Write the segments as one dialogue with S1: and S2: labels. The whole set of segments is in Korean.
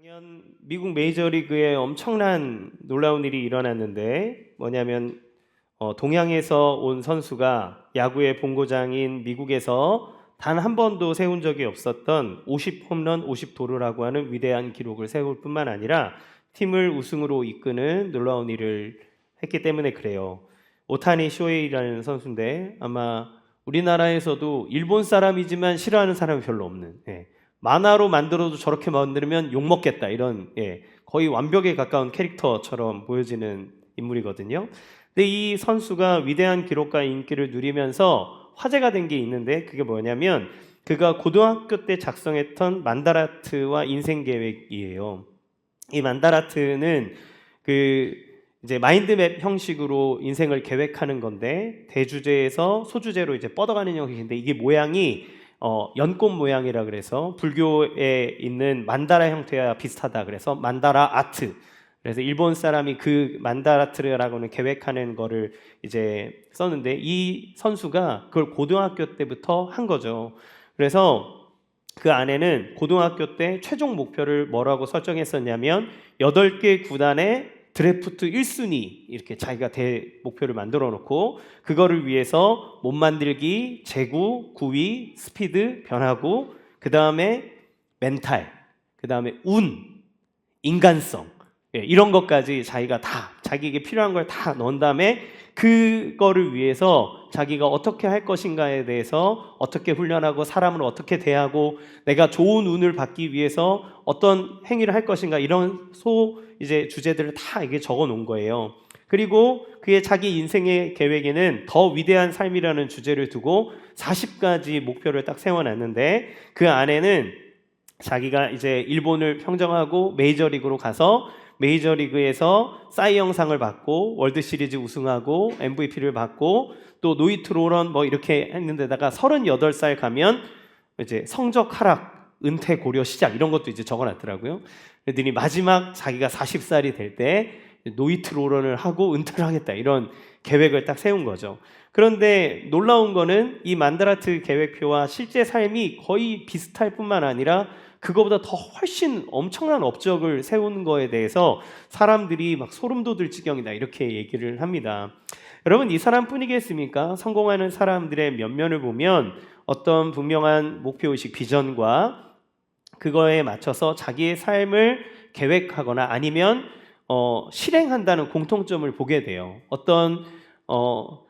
S1: 작년 미국 메이저리그에 엄청난 놀라운 일이 일어났는데 뭐냐면 동양에서 온 선수가 야구의 본고장인 미국에서 단 한 번도 세운 적이 없었던 50홈런 50도루라고 하는 위대한 기록을 세울 뿐만 아니라 팀을 우승으로 이끄는 놀라운 일을 했기 때문에 그래요. 오타니 쇼헤이라는 선수인데 아마 우리나라에서도 일본 사람이지만 싫어하는 사람이 별로 없는, 만화로 만들어도 저렇게 만들면 욕먹겠다 이런, 거의 완벽에 가까운 캐릭터처럼 보여지는 인물이거든요. 근데 이 선수가 위대한 기록과 인기를 누리면서 화제가 된 게 있는데 그게 뭐냐면 그가 고등학교 때 작성했던 만다라트와 인생 계획이에요. 이 만다라트는 이제 마인드맵 형식으로 인생을 계획하는 건데 대주제에서 소주제로 이제 뻗어가는 형식인데 이게 모양이 연꽃 모양이라 그래서 불교에 있는 만다라 형태와 비슷하다 그래서 만다라 아트. 그래서 일본 사람이 그 만다라트라고는 계획하는 거를 이제 썼는데 이 선수가 그걸 고등학교 때부터 한 거죠. 그래서 그 안에는 고등학교 때 최종 목표를 뭐라고 설정했었냐면 8개 구단의 드래프트 1순위 이렇게 자기가 목표를 만들어 놓고 그거를 위해서 몸 만들기, 제구, 구위, 스피드, 변화구, 그 다음에 멘탈, 그 다음에 운, 인간성, 이런 것까지 자기가 다 자기에게 필요한 걸 다 넣은 다음에 그거를 위해서 자기가 어떻게 할 것인가에 대해서 어떻게 훈련하고 사람을 어떻게 대하고 내가 좋은 운을 받기 위해서 어떤 행위를 할 것인가 이런 이제 주제들을 다 이게 적어 놓은 거예요. 그리고 그의 자기 인생의 계획에는 더 위대한 삶이라는 주제를 두고 40가지 목표를 딱 세워놨는데 그 안에는 자기가 이제 일본을 평정하고 메이저리그로 가서 메이저리그에서 사이 영상을 받고 월드시리즈 우승하고 MVP를 받고 또 노히트 로런 뭐 이렇게 했는데다가 38살 가면 이제 성적 하락, 은퇴 고려 시작 이런 것도 이제 적어놨더라고요. 그랬더니 마지막 자기가 40살이 될 때 노히트 로런을 하고 은퇴를 하겠다 이런 계획을 딱 세운 거죠. 그런데 놀라운 거는 이 만다라트 계획표와 실제 삶이 거의 비슷할 뿐만 아니라 그거보다 더 훨씬 엄청난 업적을 세운 거에 대해서 사람들이 막 소름 돋을 지경이다 이렇게 얘기를 합니다. 여러분 이 사람뿐이겠습니까? 성공하는 사람들의 면면을 보면 어떤 분명한 목표의식, 비전과 그거에 맞춰서 자기의 삶을 계획하거나 아니면 실행한다는 공통점을 보게 돼요. 어떤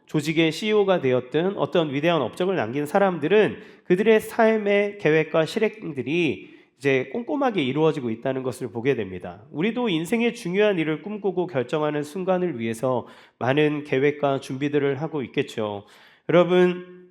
S1: 조직의 CEO가 되었든 어떤 위대한 업적을 남긴 사람들은 그들의 삶의 계획과 실행들이 이제 꼼꼼하게 이루어지고 있다는 것을 보게 됩니다. 우리도 인생의 중요한 일을 꿈꾸고 결정하는 순간을 위해서 많은 계획과 준비들을 하고 있겠죠. 여러분,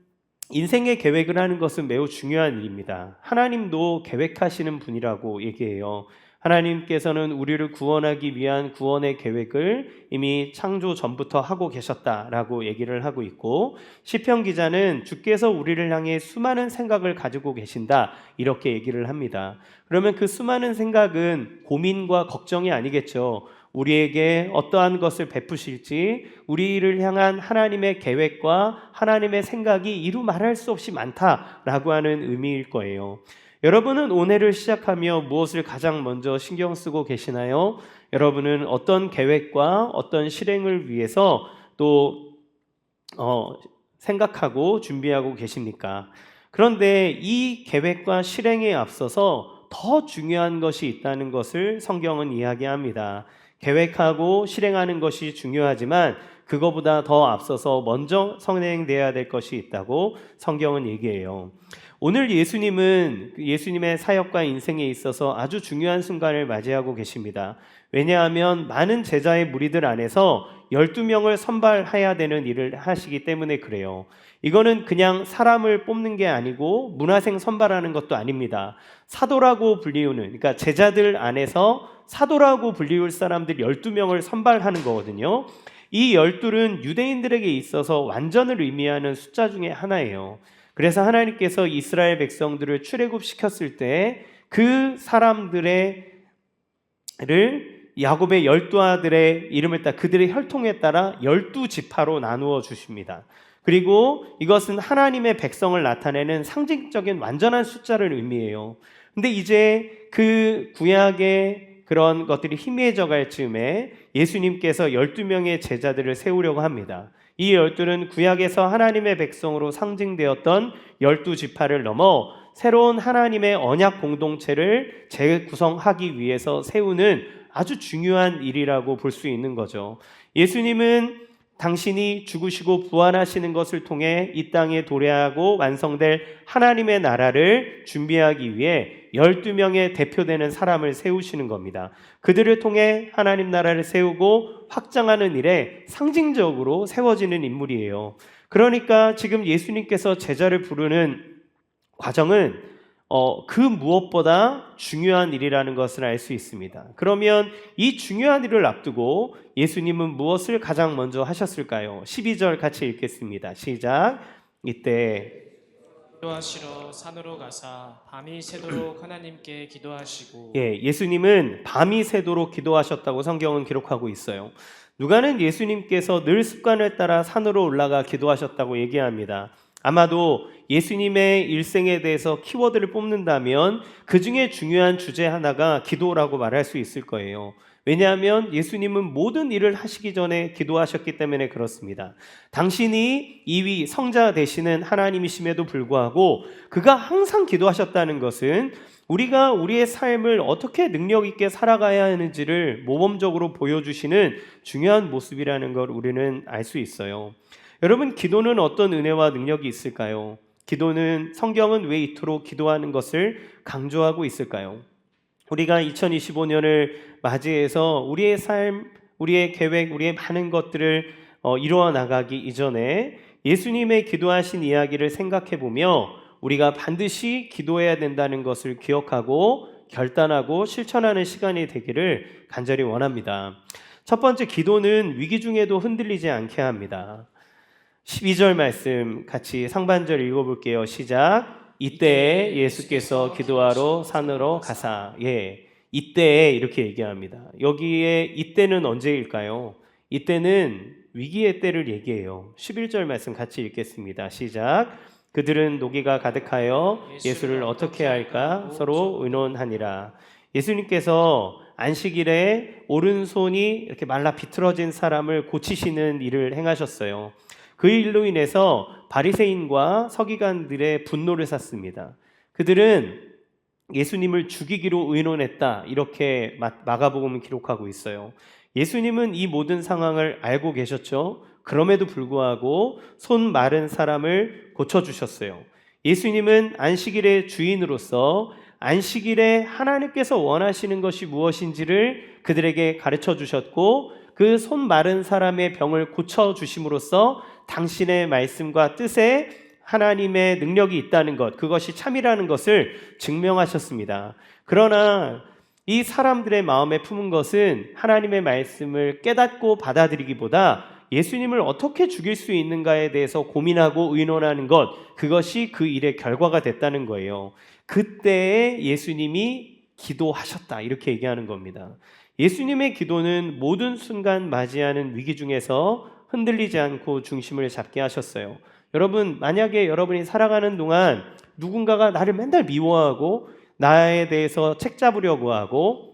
S1: 인생의 계획을 하는 것은 매우 중요한 일입니다. 하나님도 계획하시는 분이라고 얘기해요. 하나님께서는 우리를 구원하기 위한 구원의 계획을 이미 창조 전부터 하고 계셨다라고 얘기를 하고 있고 시편 기자는 주께서 우리를 향해 수많은 생각을 가지고 계신다 이렇게 얘기를 합니다. 그러면 그 수많은 생각은 고민과 걱정이 아니겠죠. 우리에게 어떠한 것을 베푸실지 우리를 향한 하나님의 계획과 하나님의 생각이 이루 말할 수 없이 많다라고 하는 의미일 거예요. 여러분은 오늘을 시작하며 무엇을 가장 먼저 신경 쓰고 계시나요? 여러분은 어떤 계획과 어떤 실행을 위해서 또 생각하고 준비하고 계십니까? 그런데 이 계획과 실행에 앞서서 더 중요한 것이 있다는 것을 성경은 이야기합니다. 계획하고 실행하는 것이 중요하지만 그거보다 더 앞서서 먼저 선행돼야 될 것이 있다고 성경은 얘기해요. 오늘 예수님은 예수님의 사역과 인생에 있어서 아주 중요한 순간을 맞이하고 계십니다. 왜냐하면 많은 제자의 무리들 안에서 12명을 선발해야 되는 일을 하시기 때문에 그래요. 이거는 그냥 사람을 뽑는 게 아니고 문화생 선발하는 것도 아닙니다. 사도라고 불리우는, 그러니까 제자들 안에서 사도라고 불리울 사람들 12명을 선발하는 거거든요. 이 12는 유대인들에게 있어서 완전을 의미하는 숫자 중에 하나예요. 그래서 하나님께서 이스라엘 백성들을 출애굽시켰을 때 그 사람들을 야곱의 12아들의 이름을 따라 그들의 혈통에 따라 12지파로 나누어 주십니다. 그리고 이것은 하나님의 백성을 나타내는 상징적인 완전한 숫자를 의미해요. 근데 이제 그 구약의 그런 것들이 희미해져 갈 즈음에 예수님께서 12명의 제자들을 세우려고 합니다. 이 12는 구약에서 하나님의 백성으로 상징되었던 12지파를 넘어 새로운 하나님의 언약 공동체를 재구성하기 위해서 세우는 아주 중요한 일이라고 볼 수 있는 거죠. 예수님은 당신이 죽으시고 부활하시는 것을 통해 이 땅에 도래하고 완성될 하나님의 나라를 준비하기 위해 12명의 대표되는 사람을 세우시는 겁니다. 그들을 통해 하나님 나라를 세우고 확장하는 일에 상징적으로 세워지는 인물이에요. 그러니까 지금 예수님께서 제자를 부르는 과정은 그 무엇보다 중요한 일이라는 것을 알 수 있습니다. 그러면 이 중요한 일을 앞두고 예수님은 무엇을 가장 먼저 하셨을까요? 12절 같이 읽겠습니다. 시작. 이때
S2: 기도하시러 산으로 가사 밤이 새도록 하나님께 기도하시고.
S1: 예수님은 밤이 새도록 기도하셨다고 성경은 기록하고 있어요. 누가는 예수님께서 늘 습관을 따라 산으로 올라가 기도하셨다고 얘기합니다. 아마도 예수님의 일생에 대해서 키워드를 뽑는다면 그 중에 중요한 주제 하나가 기도라고 말할 수 있을 거예요. 왜냐하면 예수님은 모든 일을 하시기 전에 기도하셨기 때문에 그렇습니다. 당신이 2위 성자 되시는 하나님이심에도 불구하고 그가 항상 기도하셨다는 것은 우리가 우리의 삶을 어떻게 능력 있게 살아가야 하는지를 모범적으로 보여주시는 중요한 모습이라는 걸 우리는 알 수 있어요. 여러분, 기도는 어떤 은혜와 능력이 있을까요? 기도는 성경은 왜 이토록 기도하는 것을 강조하고 있을까요? 우리가 2025년을 맞이해서 우리의 삶, 우리의 계획, 우리의 많은 것들을 이루어 나가기 이전에 예수님의 기도하신 이야기를 생각해 보며 우리가 반드시 기도해야 된다는 것을 기억하고 결단하고 실천하는 시간이 되기를 간절히 원합니다. 첫 번째, 기도는 위기 중에도 흔들리지 않게 합니다. 12절 말씀 같이 상반절 읽어볼게요. 시작. 이때에 예수께서 기도하러 산으로 가사. 이때에 이렇게 얘기합니다. 여기에 이때는 언제일까요? 이때는 위기의 때를 얘기해요. 11절 말씀 같이 읽겠습니다. 시작. 그들은 노기가 가득하여 예수를 어떻게 할까 서로 의논하니라. 예수님께서 안식일에 오른손이 이렇게 말라 비틀어진 사람을 고치시는 일을 행하셨어요. 그 일로 인해서 바리새인과 서기관들의 분노를 샀습니다. 그들은 예수님을 죽이기로 의논했다, 이렇게 마가복음은 기록하고 있어요. 예수님은 이 모든 상황을 알고 계셨죠. 그럼에도 불구하고 손 마른 사람을 고쳐주셨어요. 예수님은 안식일의 주인으로서 안식일에 하나님께서 원하시는 것이 무엇인지를 그들에게 가르쳐 주셨고, 그 손 마른 사람의 병을 고쳐주심으로써 당신의 말씀과 뜻에 하나님의 능력이 있다는 것, 그것이 참이라는 것을 증명하셨습니다. 그러나 이 사람들의 마음에 품은 것은 하나님의 말씀을 깨닫고 받아들이기보다 예수님을 어떻게 죽일 수 있는가에 대해서 고민하고 의논하는 것, 그것이 그 일의 결과가 됐다는 거예요. 그때에 예수님이 기도하셨다, 이렇게 얘기하는 겁니다. 예수님의 기도는 모든 순간 맞이하는 위기 중에서 흔들리지 않고 중심을 잡게 하셨어요. 여러분, 만약에 여러분이 살아가는 동안 누군가가 나를 맨날 미워하고 나에 대해서 책 잡으려고 하고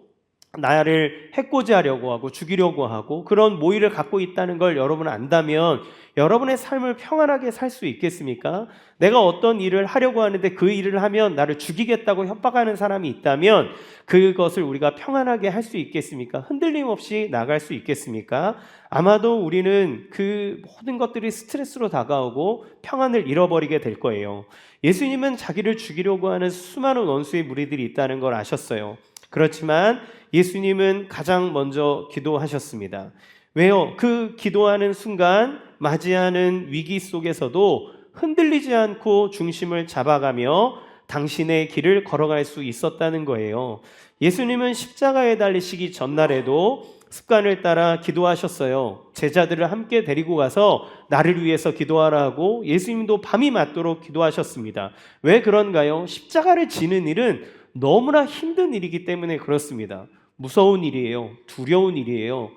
S1: 나를 해코지하려고 하고 죽이려고 하고 그런 모의를 갖고 있다는 걸 여러분은 안다면 여러분의 삶을 평안하게 살 수 있겠습니까? 내가 어떤 일을 하려고 하는데 그 일을 하면 나를 죽이겠다고 협박하는 사람이 있다면 그것을 우리가 평안하게 할 수 있겠습니까? 흔들림 없이 나갈 수 있겠습니까? 아마도 우리는 그 모든 것들이 스트레스로 다가오고 평안을 잃어버리게 될 거예요. 예수님은 자기를 죽이려고 하는 수많은 원수의 무리들이 있다는 걸 아셨어요. 그렇지만 예수님은 가장 먼저 기도하셨습니다. 왜요? 그 기도하는 순간 맞이하는 위기 속에서도 흔들리지 않고 중심을 잡아가며 당신의 길을 걸어갈 수 있었다는 거예요. 예수님은 십자가에 달리시기 전날에도 습관을 따라 기도하셨어요. 제자들을 함께 데리고 가서 나를 위해서 기도하라고 예수님도 밤이 맞도록 기도하셨습니다. 왜 그런가요? 십자가를 지는 일은 너무나 힘든 일이기 때문에 그렇습니다. 무서운 일이에요. 두려운 일이에요.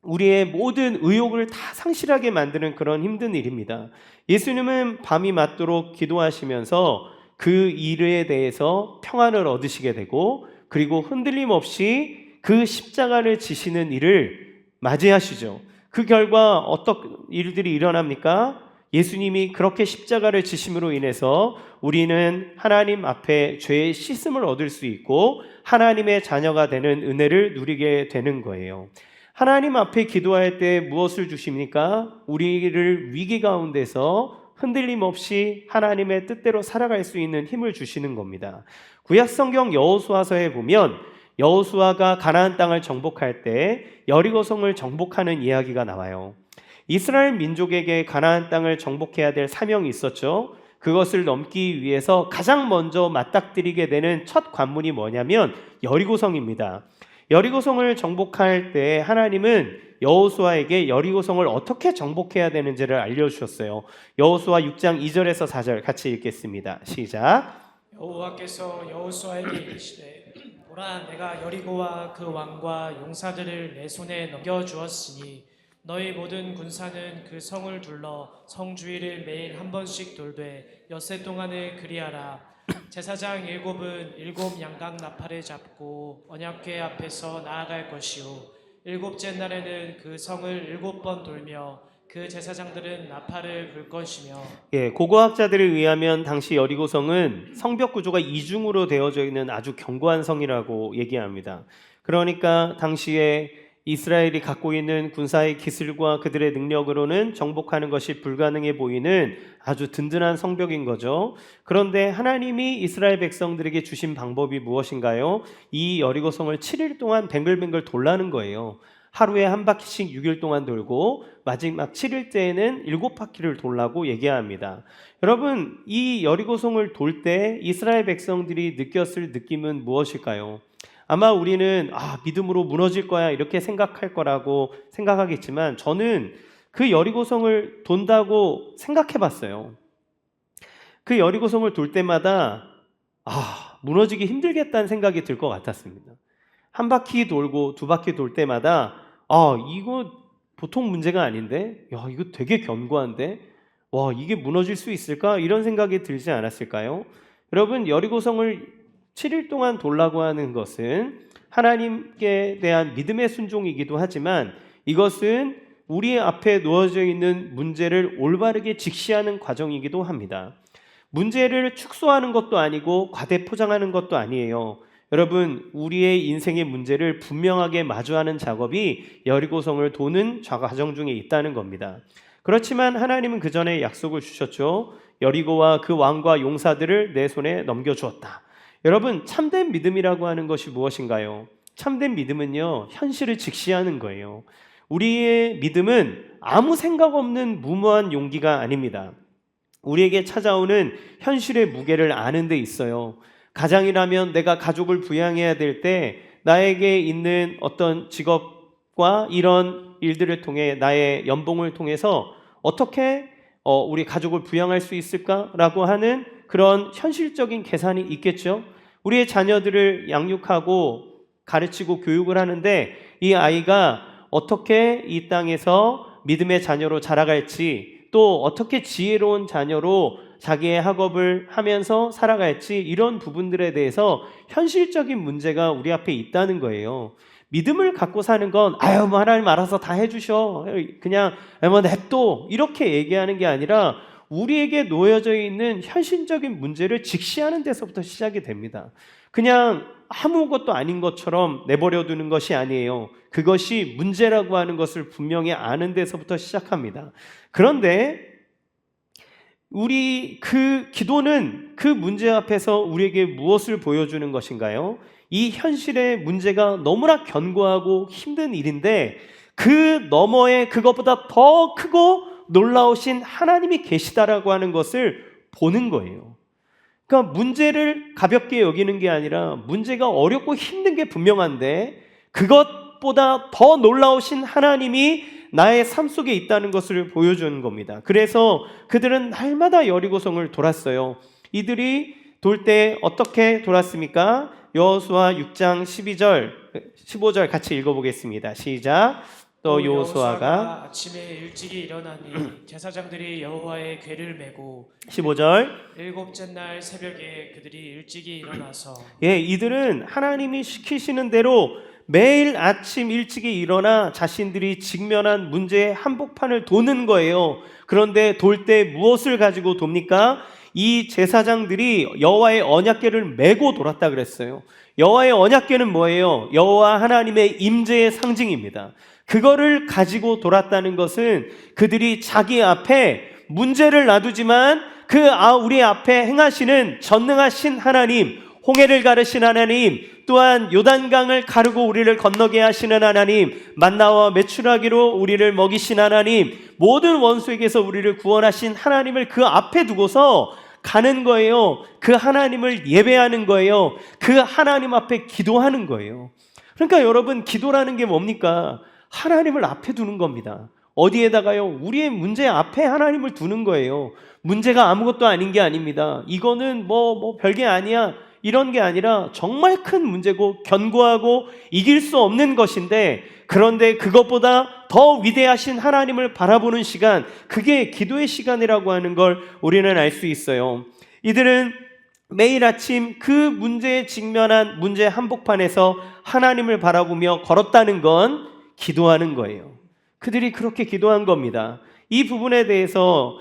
S1: 우리의 모든 의욕을 다 상실하게 만드는 그런 힘든 일입니다. 예수님은 밤이 맞도록 기도하시면서 그 일에 대해서 평안을 얻으시게 되고 그리고 흔들림 없이 그 십자가를 지시는 일을 맞이하시죠. 그 결과 어떤 일들이 일어납니까? 예수님이 그렇게 십자가를 지심으로 인해서 우리는 하나님 앞에 죄의 씻음을 얻을 수 있고 하나님의 자녀가 되는 은혜를 누리게 되는 거예요. 하나님 앞에 기도할 때 무엇을 주십니까? 우리를 위기 가운데서 흔들림 없이 하나님의 뜻대로 살아갈 수 있는 힘을 주시는 겁니다. 구약 성경 여호수아서에 보면 여호수아가 가나안 땅을 정복할 때 여리고성을 정복하는 이야기가 나와요. 이스라엘 민족에게 가나안 땅을 정복해야 될 사명이 있었죠. 그것을 넘기 위해서 가장 먼저 맞닥뜨리게 되는 첫 관문이 뭐냐면 여리고성입니다. 여리고성을 정복할 때 하나님은 여호수아에게 여리고성을 어떻게 정복해야 되는지를 알려주셨어요. 여호수아 6장 2절에서 4절 같이 읽겠습니다. 시작.
S2: 여호와께서 여호수아에게 이르시되 보라 내가 여리고와 그 왕과 용사들을 내 손에 넘겨주었으니 너희 모든 군사는 그 성을 둘러 성 주위를 매일 한 번씩 돌되 엿새 동안을 그리하라. 제사장 7은 7 양각 나팔을 잡고 언약궤 앞에서 나아갈 것이요 7째 날에는 그 성을 7번 돌며 그 제사장들은 나팔을 불 것이며.
S1: 고고학자들에 의하면 당시 여리고성은 성벽 구조가 이중으로 되어져 있는 아주 견고한 성이라고 얘기합니다. 그러니까 당시에 이스라엘이 갖고 있는 군사의 기술과 그들의 능력으로는 정복하는 것이 불가능해 보이는 아주 든든한 성벽인 거죠. 그런데 하나님이 이스라엘 백성들에게 주신 방법이 무엇인가요? 이 여리고성을 7일 동안 뱅글뱅글 돌라는 거예요. 하루에 한 바퀴씩 6일 동안 돌고 마지막 7일째에는 7바퀴를 돌라고 얘기합니다. 여러분, 이 여리고성을 돌 때 이스라엘 백성들이 느꼈을 느낌은 무엇일까요? 아마 우리는 믿음으로 무너질 거야 이렇게 생각할 거라고 생각하겠지만 저는 그 여리고성을 돈다고 생각해 봤어요. 그 여리고성을 돌 때마다 무너지기 힘들겠다는 생각이 들 것 같았습니다. 한 바퀴 돌고 두 바퀴 돌 때마다 이거 보통 문제가 아닌데, 이거 되게 견고한데, 이게 무너질 수 있을까? 이런 생각이 들지 않았을까요? 여러분, 여리고성을 7일 동안 돌라고 하는 것은 하나님께 대한 믿음의 순종이기도 하지만 이것은 우리 앞에 놓여져 있는 문제를 올바르게 직시하는 과정이기도 합니다. 문제를 축소하는 것도 아니고 과대 포장하는 것도 아니에요. 여러분, 우리의 인생의 문제를 분명하게 마주하는 작업이 여리고성을 도는 과정 중에 있다는 겁니다. 그렇지만 하나님은 그 전에 약속을 주셨죠. 여리고와 그 왕과 용사들을 내 손에 넘겨주었다. 여러분, 참된 믿음이라고 하는 것이 무엇인가요? 참된 믿음은요, 현실을 직시하는 거예요. 우리의 믿음은 아무 생각 없는 무모한 용기가 아닙니다. 우리에게 찾아오는 현실의 무게를 아는 데 있어요. 가장이라면 내가 가족을 부양해야 될 때 나에게 있는 어떤 직업과 이런 일들을 통해 나의 연봉을 통해서 어떻게 우리 가족을 부양할 수 있을까라고 하는 그런 현실적인 계산이 있겠죠. 우리의 자녀들을 양육하고 가르치고 교육을 하는데 이 아이가 어떻게 이 땅에서 믿음의 자녀로 자라갈지 또 어떻게 지혜로운 자녀로 자기의 학업을 하면서 살아갈지 이런 부분들에 대해서 현실적인 문제가 우리 앞에 있다는 거예요. 믿음을 갖고 사는 건 하나님 알아서 다 해주셔 그냥 냅둬 이렇게 얘기하는 게 아니라 우리에게 놓여져 있는 현실적인 문제를 직시하는 데서부터 시작이 됩니다. 그냥 아무것도 아닌 것처럼 내버려 두는 것이 아니에요. 그것이 문제라고 하는 것을 분명히 아는 데서부터 시작합니다. 그런데 우리 그 기도는 그 문제 앞에서 우리에게 무엇을 보여주는 것인가요? 이 현실의 문제가 너무나 견고하고 힘든 일인데 그 너머에 그것보다 더 크고 놀라우신 하나님이 계시다라고 하는 것을 보는 거예요. 그러니까 문제를 가볍게 여기는 게 아니라 문제가 어렵고 힘든 게 분명한데 그것보다 더 놀라우신 하나님이 나의 삶 속에 있다는 것을 보여주는 겁니다. 그래서 그들은 날마다 여리고성을 돌았어요. 이들이 돌 때 어떻게 돌았습니까? 여호수아 6장 12절, 15절 같이 읽어보겠습니다. 시작. 또 여호수아가
S2: 아침에 일찍이 일어나니 제사장들이 여호와의 궤를 메고
S1: 15절
S2: 일곱째 날 새벽에 그들이 일찍이 일어나서
S1: 이들은 하나님이 시키시는 대로 매일 아침 일찍이 일어나 자신들이 직면한 문제의 한복판을 도는 거예요. 그런데 돌 때 무엇을 가지고 돕니까? 이 제사장들이 여호와의 언약궤를 메고 돌았다 그랬어요. 여호와의 언약궤는 뭐예요? 여호와 하나님의 임재의 상징입니다. 그거를 가지고 돌았다는 것은 그들이 자기 앞에 문제를 놔두지만 우리 앞에 행하시는 전능하신 하나님, 홍해를 가르신 하나님, 또한 요단강을 가르고 우리를 건너게 하시는 하나님, 만나와 메추라기로 우리를 먹이신 하나님, 모든 원수에게서 우리를 구원하신 하나님을 그 앞에 두고서 가는 거예요. 그 하나님을 예배하는 거예요. 그 하나님 앞에 기도하는 거예요. 그러니까 여러분, 기도라는 게 뭡니까? 하나님을 앞에 두는 겁니다. 어디에다가요? 우리의 문제 앞에 하나님을 두는 거예요. 문제가 아무것도 아닌 게 아닙니다. 이거는 뭐 별게 아니야, 이런 게 아니라 정말 큰 문제고 견고하고 이길 수 없는 것인데, 그런데 그것보다 더 위대하신 하나님을 바라보는 시간, 그게 기도의 시간이라고 하는 걸 우리는 알 수 있어요. 이들은 매일 아침 그 문제에 직면한 문제 한복판에서 하나님을 바라보며 걸었다는 건 기도하는 거예요. 그들이 그렇게 기도한 겁니다. 이 부분에 대해서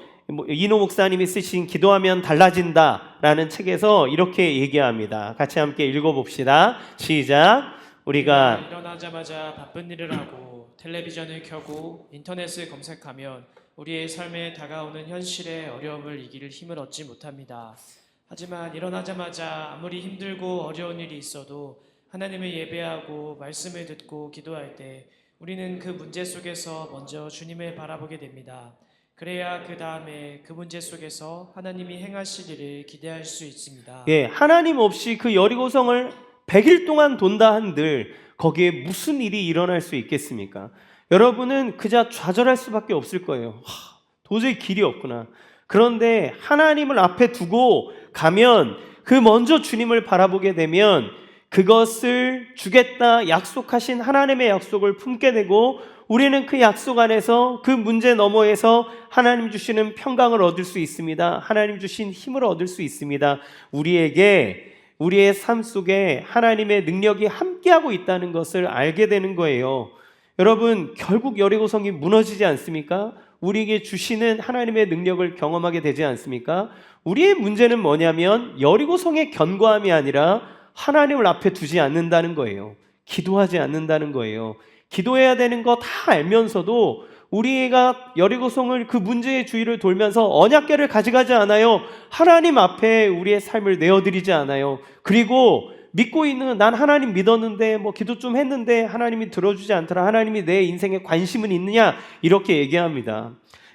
S1: 이노 목사님이 쓰신 기도하면 달라진다라는 책에서 이렇게 얘기합니다. 같이 함께 읽어봅시다. 시작. 우리가
S2: 일어나자마자 바쁜 일을 하고 텔레비전을 켜고 인터넷을 검색하면 우리의 삶에 다가오는 현실의 어려움을 이길 힘을 얻지 못합니다. 하지만 일어나자마자 아무리 힘들고 어려운 일이 있어도 하나님을 예배하고 말씀을 듣고 기도할 때 우리는 그 문제 속에서 먼저 주님을 바라보게 됩니다. 그래야 그 다음에 그 문제 속에서 하나님이 행하실 일을 기대할 수 있습니다.
S1: 하나님 없이 그 여리고성을 100일 동안 돈다 한들 거기에 무슨 일이 일어날 수 있겠습니까? 여러분은 그저 좌절할 수밖에 없을 거예요. 도저히 길이 없구나. 그런데 하나님을 앞에 두고 가면, 그 먼저 주님을 바라보게 되면 그것을 주겠다 약속하신 하나님의 약속을 품게 되고, 우리는 그 약속 안에서 그 문제 너머에서 하나님 주시는 평강을 얻을 수 있습니다. 하나님 주신 힘을 얻을 수 있습니다. 우리의 삶 속에 하나님의 능력이 함께하고 있다는 것을 알게 되는 거예요. 여러분, 결국 여리고성이 무너지지 않습니까? 우리에게 주시는 하나님의 능력을 경험하게 되지 않습니까? 우리의 문제는 뭐냐면 여리고성의 견고함이 아니라 하나님을 앞에 두지 않는다는 거예요. 기도하지 않는다는 거예요. 기도해야 되는 거 다 알면서도 우리가 여리고성을, 그 문제의 주위를 돌면서 언약궤를 가져가지 않아요. 하나님 앞에 우리의 삶을 내어드리지 않아요. 그리고 믿고 있는, 난 하나님 믿었는데 기도 좀 했는데 하나님이 들어주지 않더라, 하나님이 내 인생에 관심은 있느냐, 이렇게 얘기합니다.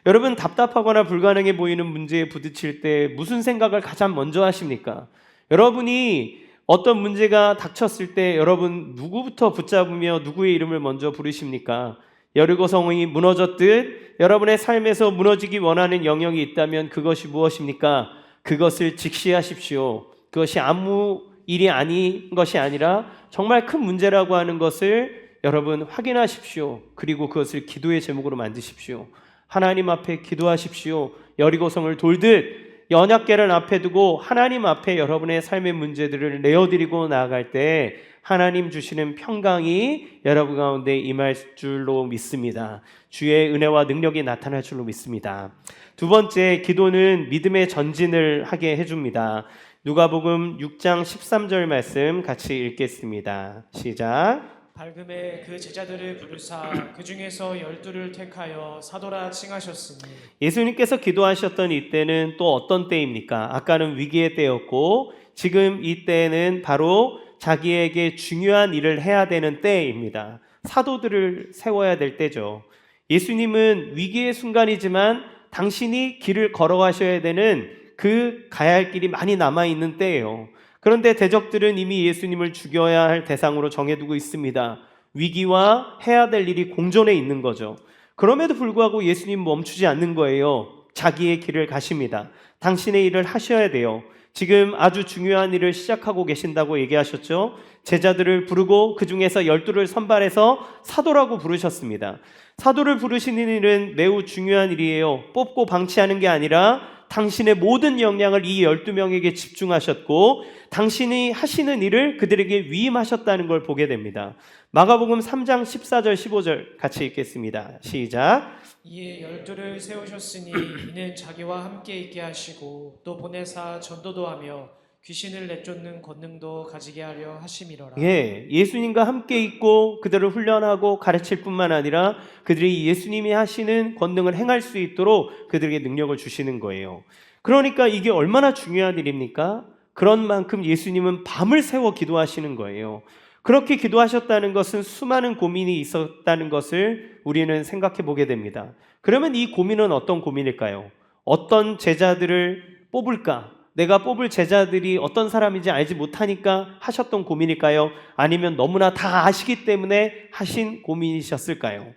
S1: 여러분, 답답하거나 불가능해 보이는 문제에 부딪힐 때 무슨 생각을 가장 먼저 하십니까? 여러분이 어떤 문제가 닥쳤을 때 여러분 누구부터 붙잡으며 누구의 이름을 먼저 부르십니까? 여리고성이 무너졌듯 여러분의 삶에서 무너지기 원하는 영역이 있다면 그것이 무엇입니까? 그것을 직시하십시오. 그것이 아무 일이 아닌 것이 아니라 정말 큰 문제라고 하는 것을 여러분 확인하십시오. 그리고 그것을 기도의 제목으로 만드십시오. 하나님 앞에 기도하십시오. 여리고성을 돌듯 언약궤를 앞에 두고 하나님 앞에 여러분의 삶의 문제들을 내어드리고 나아갈 때 하나님 주시는 평강이 여러분 가운데 임할 줄로 믿습니다. 주의 은혜와 능력이 나타날 줄로 믿습니다. 두 번째, 기도는 믿음의 전진을 하게 해줍니다. 누가복음 6장 13절 말씀 같이 읽겠습니다. 시작.
S2: 밝음에 그 제자들을 부르사 그 중에서 12를 택하여 사도라 칭하셨으니.
S1: 예수님께서 기도하셨던 이때는 또 어떤 때입니까? 아까는 위기의 때였고 지금 이 때는 바로 자기에게 중요한 일을 해야 되는 때입니다. 사도들을 세워야 될 때죠. 예수님은 위기의 순간이지만 당신이 길을 걸어가셔야 되는 그 가야 할 길이 많이 남아있는 때예요. 그런데 대적들은 이미 예수님을 죽여야 할 대상으로 정해두고 있습니다. 위기와 해야 될 일이 공존해 있는 거죠. 그럼에도 불구하고 예수님 멈추지 않는 거예요. 자기의 길을 가십니다. 당신의 일을 하셔야 돼요. 지금 아주 중요한 일을 시작하고 계신다고 얘기하셨죠. 제자들을 부르고 그 중에서 12를 선발해서 사도라고 부르셨습니다. 사도를 부르시는 일은 매우 중요한 일이에요. 뽑고 방치하는 게 아니라 당신의 모든 역량을 이 12명에게 집중하셨고 당신이 하시는 일을 그들에게 위임하셨다는 걸 보게 됩니다. 마가복음 3장 14절 15절 같이 읽겠습니다. 시작.
S2: 이에 12를 세우셨으니 이는 자기와 함께 있게 하시고 또 보내사 전도도 하며 귀신을 내쫓는 권능도 가지게 하려 하심이로라.
S1: 예수님과 함께 있고 그들을 훈련하고 가르칠 뿐만 아니라 그들이 예수님이 하시는 권능을 행할 수 있도록 그들에게 능력을 주시는 거예요. 그러니까 이게 얼마나 중요한 일입니까? 그런 만큼 예수님은 밤을 새워 기도하시는 거예요. 그렇게 기도하셨다는 것은 수많은 고민이 있었다는 것을 우리는 생각해 보게 됩니다. 그러면 이 고민은 어떤 고민일까요? 어떤 제자들을 뽑을까? 내가 뽑을 제자들이 어떤 사람인지 알지 못하니까 하셨던 고민일까요? 아니면 너무나 다 아시기 때문에 하신 고민이셨을까요?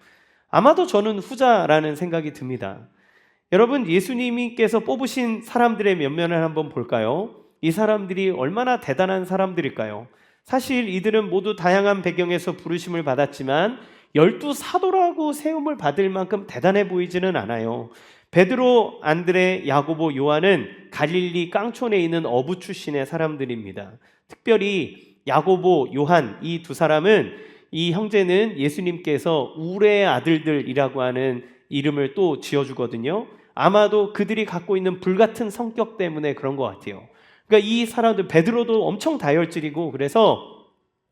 S1: 아마도 저는 후자라는 생각이 듭니다. 여러분, 예수님께서 뽑으신 사람들의 면면을 한번 볼까요? 이 사람들이 얼마나 대단한 사람들일까요? 사실 이들은 모두 다양한 배경에서 부르심을 받았지만 12사도라고 세움을 받을 만큼 대단해 보이지는 않아요. 베드로, 안드레, 야고보, 요한은 갈릴리 깡촌에 있는 어부 출신의 사람들입니다. 특별히 야고보, 요한 이 두 사람은 이 형제는 예수님께서 우레의 아들들이라고 하는 이름을 또 지어주거든요. 아마도 그들이 갖고 있는 불같은 성격 때문에 그런 것 같아요. 그러니까 이 사람들, 베드로도 엄청 다혈질이고 그래서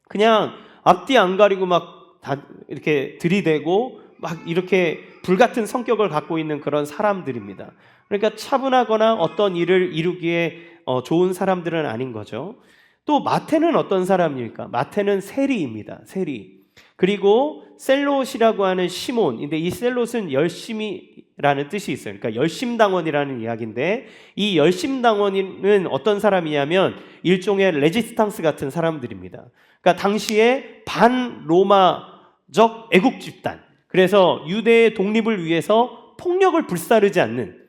S1: 그냥 앞뒤 안 가리고 막 다 이렇게 들이대고 막 이렇게 불같은 성격을 갖고 있는 그런 사람들입니다. 그러니까 차분하거나 어떤 일을 이루기에 좋은 사람들은 아닌 거죠. 또 마태는 어떤 사람입니까? 마태는 세리입니다. 세리. 그리고 셀롯이라고 하는 시몬. 근데 이 셀롯은 열심이라는 뜻이 있어요. 그러니까 열심당원이라는 이야기인데 이 열심당원은 어떤 사람이냐면 일종의 레지스탕스 같은 사람들입니다. 그러니까 당시에 반로마적 애국 집단. 그래서 유대의 독립을 위해서 폭력을 불사르지 않는,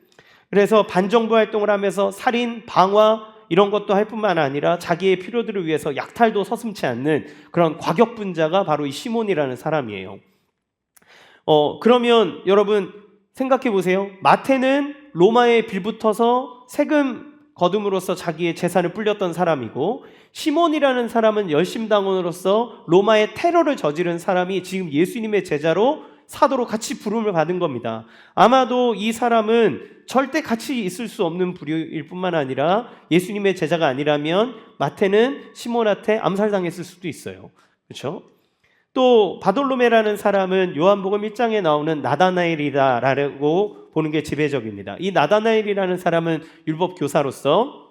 S1: 그래서 반정부 활동을 하면서 살인, 방화 이런 것도 할 뿐만 아니라 자기의 필요들을 위해서 약탈도 서슴지 않는 그런 과격분자가 바로 이 시몬이라는 사람이에요. 그러면 여러분 생각해 보세요. 마태는 로마에 빌붙어서 세금 거둠으로써 자기의 재산을 불렸던 사람이고, 시몬이라는 사람은 열심당원으로서 로마의 테러를 저지른 사람이 지금 예수님의 제자로 사도로 같이 부름을 받은 겁니다. 아마도 이 사람은 절대 같이 있을 수 없는 부류일 뿐만 아니라 예수님의 제자가 아니라면 마태는 시몬한테 암살당했을 수도 있어요. 그렇죠? 또 바돌로메라는 사람은 요한복음 1장에 나오는 나다나엘이다라고 보는 게 지배적입니다. 이 나다나엘이라는 사람은 율법 교사로서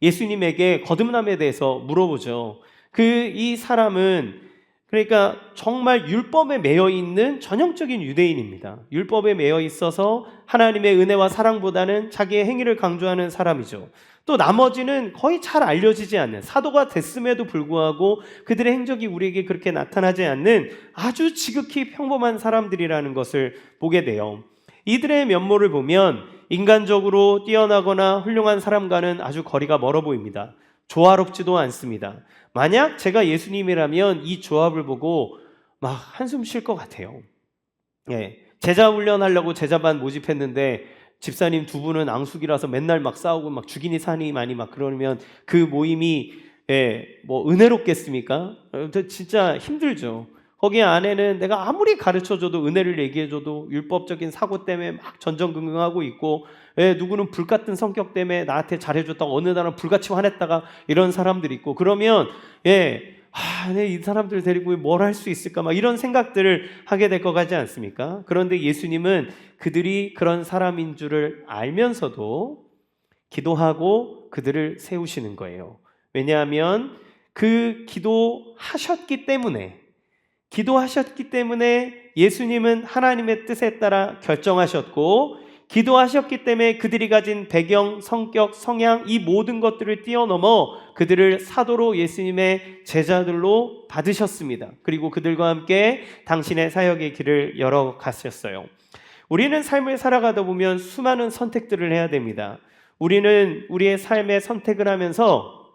S1: 예수님에게 거듭남에 대해서 물어보죠. 이 사람은 그러니까 정말 율법에 매여 있는 전형적인 유대인입니다. 율법에 매여 있어서 하나님의 은혜와 사랑보다는 자기의 행위를 강조하는 사람이죠. 또 나머지는 거의 잘 알려지지 않는, 사도가 됐음에도 불구하고 그들의 행적이 우리에게 그렇게 나타나지 않는 아주 지극히 평범한 사람들이라는 것을 보게 돼요. 이들의 면모를 보면 인간적으로 뛰어나거나 훌륭한 사람과는 아주 거리가 멀어 보입니다. 조화롭지도 않습니다. 만약 제가 예수님이라면 이 조합을 보고 막 한숨 쉴 것 같아요. 제자 훈련하려고 제자반 모집했는데 집사님 두 분은 앙숙이라서 맨날 막 싸우고 막 죽이니 사니 많이 막 그러면 그 모임이 뭐 은혜롭겠습니까? 진짜 힘들죠. 거기 안에는 내가 아무리 가르쳐줘도, 은혜를 얘기해줘도 율법적인 사고 때문에 막 전전긍긍하고 있고, 누구는 불같은 성격 때문에 나한테 잘해줬다가 어느 날은 불같이 화냈다가 이런 사람들이 있고, 그러면 이 사람들 데리고 뭘 할 수 있을까 막 이런 생각들을 하게 될 것 같지 않습니까? 그런데 예수님은 그들이 그런 사람인 줄을 알면서도 기도하고 그들을 세우시는 거예요. 왜냐하면 그 기도하셨기 때문에 예수님은 하나님의 뜻에 따라 결정하셨고, 기도하셨기 때문에 그들이 가진 배경, 성격, 성향 이 모든 것들을 뛰어넘어 그들을 사도로 예수님의 제자들로 받으셨습니다. 그리고 그들과 함께 당신의 사역의 길을 열어가셨어요. 우리는 삶을 살아가다 보면 수많은 선택들을 해야 됩니다. 우리는 우리의 삶에 선택을 하면서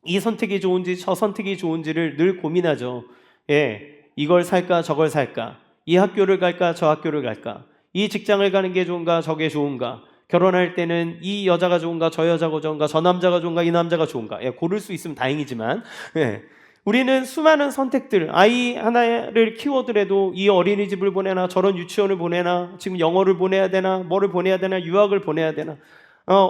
S1: 이 선택이 좋은지 저 선택이 좋은지를 늘 고민하죠. 예, 이걸 살까 저걸 살까, 이 학교를 갈까 저 학교를 갈까, 이 직장을 가는 게 좋은가 저게 좋은가, 결혼할 때는 이 여자가 좋은가 저 여자가 좋은가, 저 남자가 좋은가 이 남자가 좋은가. 예, 고를 수 있으면 다행이지만, 예, 우리는 수많은 선택들, 아이 하나를 키워더라도 이 어린이집을 보내나 저런 유치원을 보내나, 지금 영어를 보내야 되나 뭐를 보내야 되나 유학을 보내야 되나,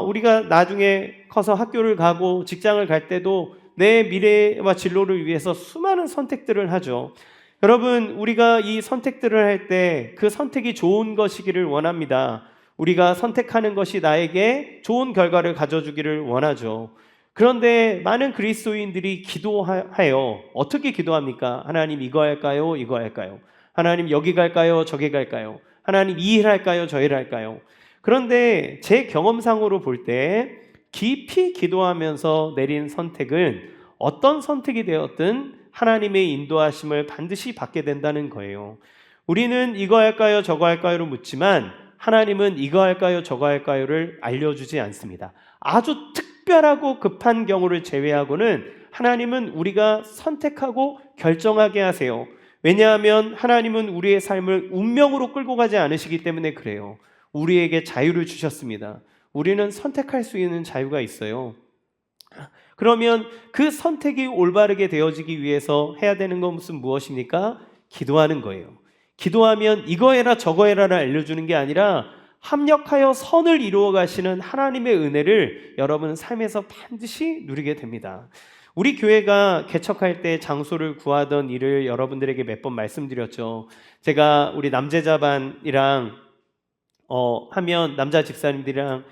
S1: 우리가 나중에 커서 학교를 가고 직장을 갈 때도 내 미래와 진로를 위해서 수많은 선택들을 하죠. 여러분, 우리가 이 선택들을 할 때 그 선택이 좋은 것이기를 원합니다. 우리가 선택하는 것이 나에게 좋은 결과를 가져주기를 원하죠. 그런데 많은 그리스도인들이 기도하여 어떻게 기도합니까? 하나님 이거 할까요? 이거 할까요? 하나님 여기 갈까요? 저기 갈까요? 하나님 이 일 할까요? 저 일 할까요? 그런데 제 경험상으로 볼 때 깊이 기도하면서 내린 선택은 어떤 선택이 되었든 하나님의 인도하심을 반드시 받게 된다는 거예요. 우리는 이거 할까요? 저거 할까요?로 묻지만 하나님은 이거 할까요? 저거 할까요?를 알려주지 않습니다. 아주 특별하고 급한 경우를 제외하고는 하나님은 우리가 선택하고 결정하게 하세요. 왜냐하면 하나님은 우리의 삶을 운명으로 끌고 가지 않으시기 때문에 그래요. 우리에게 자유를 주셨습니다. 우리는 선택할 수 있는 자유가 있어요. 그러면 그 선택이 올바르게 되어지기 위해서 해야 되는 것은 무엇입니까? 기도하는 거예요. 기도하면 이거 해라 저거 해라를 알려주는 게 아니라 합력하여 선을 이루어 가시는 하나님의 은혜를 여러분 삶에서 반드시 누리게 됩니다. 우리 교회가 개척할 때 장소를 구하던 일을 여러분들에게 몇 번 말씀드렸죠. 제가 우리 남제자반이랑 하면 남자 집사님들이랑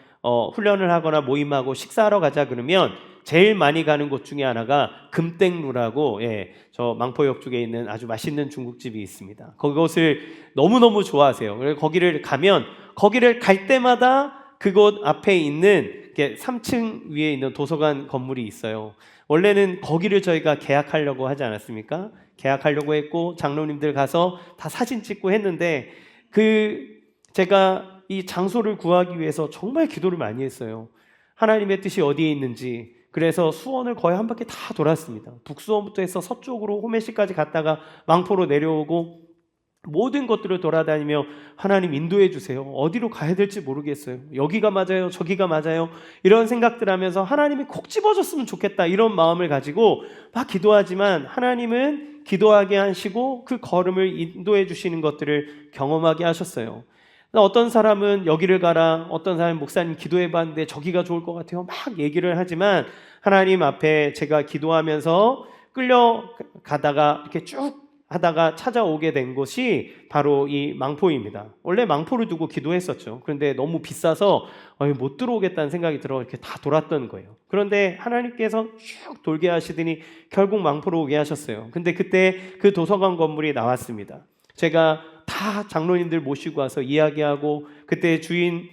S1: 훈련을 하거나 모임하고 식사하러 가자 그러면 제일 많이 가는 곳 중에 하나가 금땡루라고, 예, 저 망포역 쪽에 있는 아주 맛있는 중국집이 있습니다. 그곳을 너무너무 좋아하세요. 그래서 거기를 가면 거기를 갈 때마다 그곳 앞에 있는 3층 위에 있는 도서관 건물이 있어요. 원래는 거기를 저희가 계약하려고 하지 않았습니까? 계약하려고 했고 장로님들 가서 다 사진 찍고 했는데 제가 이 장소를 구하기 위해서 정말 기도를 많이 했어요. 하나님의 뜻이 어디에 있는지. 그래서 수원을 거의 한 바퀴 다 돌았습니다. 북수원부터 해서 서쪽으로 호메시까지 갔다가 망포로 내려오고 모든 것들을 돌아다니며 하나님 인도해 주세요. 어디로 가야 될지 모르겠어요. 여기가 맞아요, 저기가 맞아요. 이런 생각들 하면서 하나님이 콕 집어줬으면 좋겠다 이런 마음을 가지고 막 기도하지만 하나님은 기도하게 하시고 그 걸음을 인도해 주시는 것들을 경험하게 하셨어요. 어떤 사람은 여기를 가라, 어떤 사람은 목사님 기도해 봤는데 저기가 좋을 것 같아요 막 얘기를 하지만 하나님 앞에 제가 기도하면서 끌려가다가 이렇게 쭉 하다가 찾아오게 된 곳이 바로 이 망포입니다. 원래 망포를 두고 기도했었죠. 그런데 너무 비싸서 못 들어오겠다는 생각이 들어 이렇게 다 돌았던 거예요. 그런데 하나님께서 쭉 돌게 하시더니 결국 망포로 오게 하셨어요. 근데 그때 그 도서관 건물이 나왔습니다. 제가 다 장로님들 모시고 와서 이야기하고 그때 주인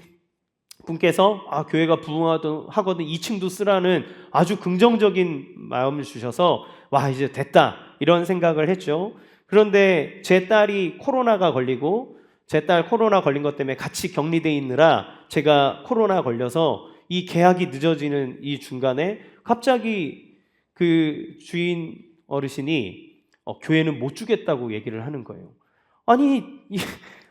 S1: 분께서 교회가 부흥하거든 2층도 쓰라는 아주 긍정적인 마음을 주셔서 와 이제 됐다 이런 생각을 했죠. 그런데 제 딸이 코로나가 걸리고 제 딸 코로나 걸린 것 때문에 같이 격리돼 있느라 제가 코로나 걸려서 이 계약이 늦어지는 이 중간에 갑자기 그 주인 어르신이 교회는 못 주겠다고 얘기를 하는 거예요. 아니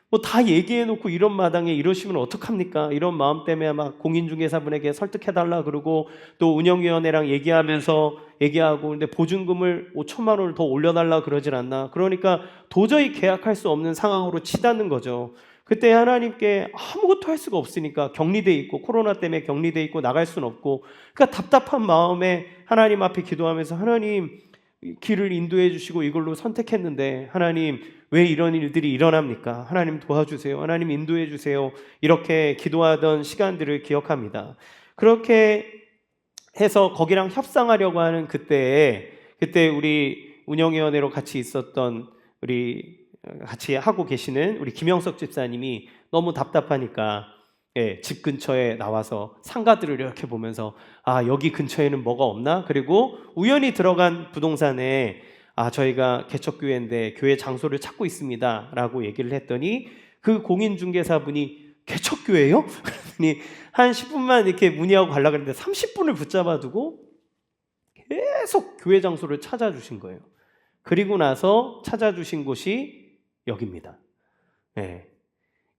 S1: 뭐 다 얘기해놓고 이런 마당에 이러시면 어떡합니까? 이런 마음 때문에 막 공인중개사분에게 설득해달라 그러고 또 운영위원회랑 얘기하고 근데 보증금을 5천만 원을 더 올려달라 그러질 않나. 그러니까 도저히 계약할 수 없는 상황으로 치닫는 거죠. 그때 하나님께 아무것도 할 수가 없으니까 격리돼 있고 코로나 때문에 격리돼 있고 나갈 수는 없고 그러니까 답답한 마음에 하나님 앞에 기도하면서 하나님 길을 인도해 주시고 이걸로 선택했는데 하나님 왜 이런 일들이 일어납니까? 하나님 도와주세요. 하나님 인도해 주세요. 이렇게 기도하던 시간들을 기억합니다. 그렇게 해서 거기랑 협상하려고 하는 그때 우리 운영위원회로 같이 있었던 우리 같이 하고 계시는 우리 김영석 집사님이 너무 답답하니까 집 근처에 나와서 상가들을 이렇게 보면서 여기 근처에는 뭐가 없나? 그리고 우연히 들어간 부동산에 저희가 개척교회인데 교회 장소를 찾고 있습니다 라고 얘기를 했더니 그 공인중개사분이 개척교회요? 그랬더니 한 10분만 이렇게 문의하고 가려고 그랬는데 30분을 붙잡아 두고 계속 교회 장소를 찾아주신 거예요. 그리고 나서 찾아주신 곳이 여기입니다. 네.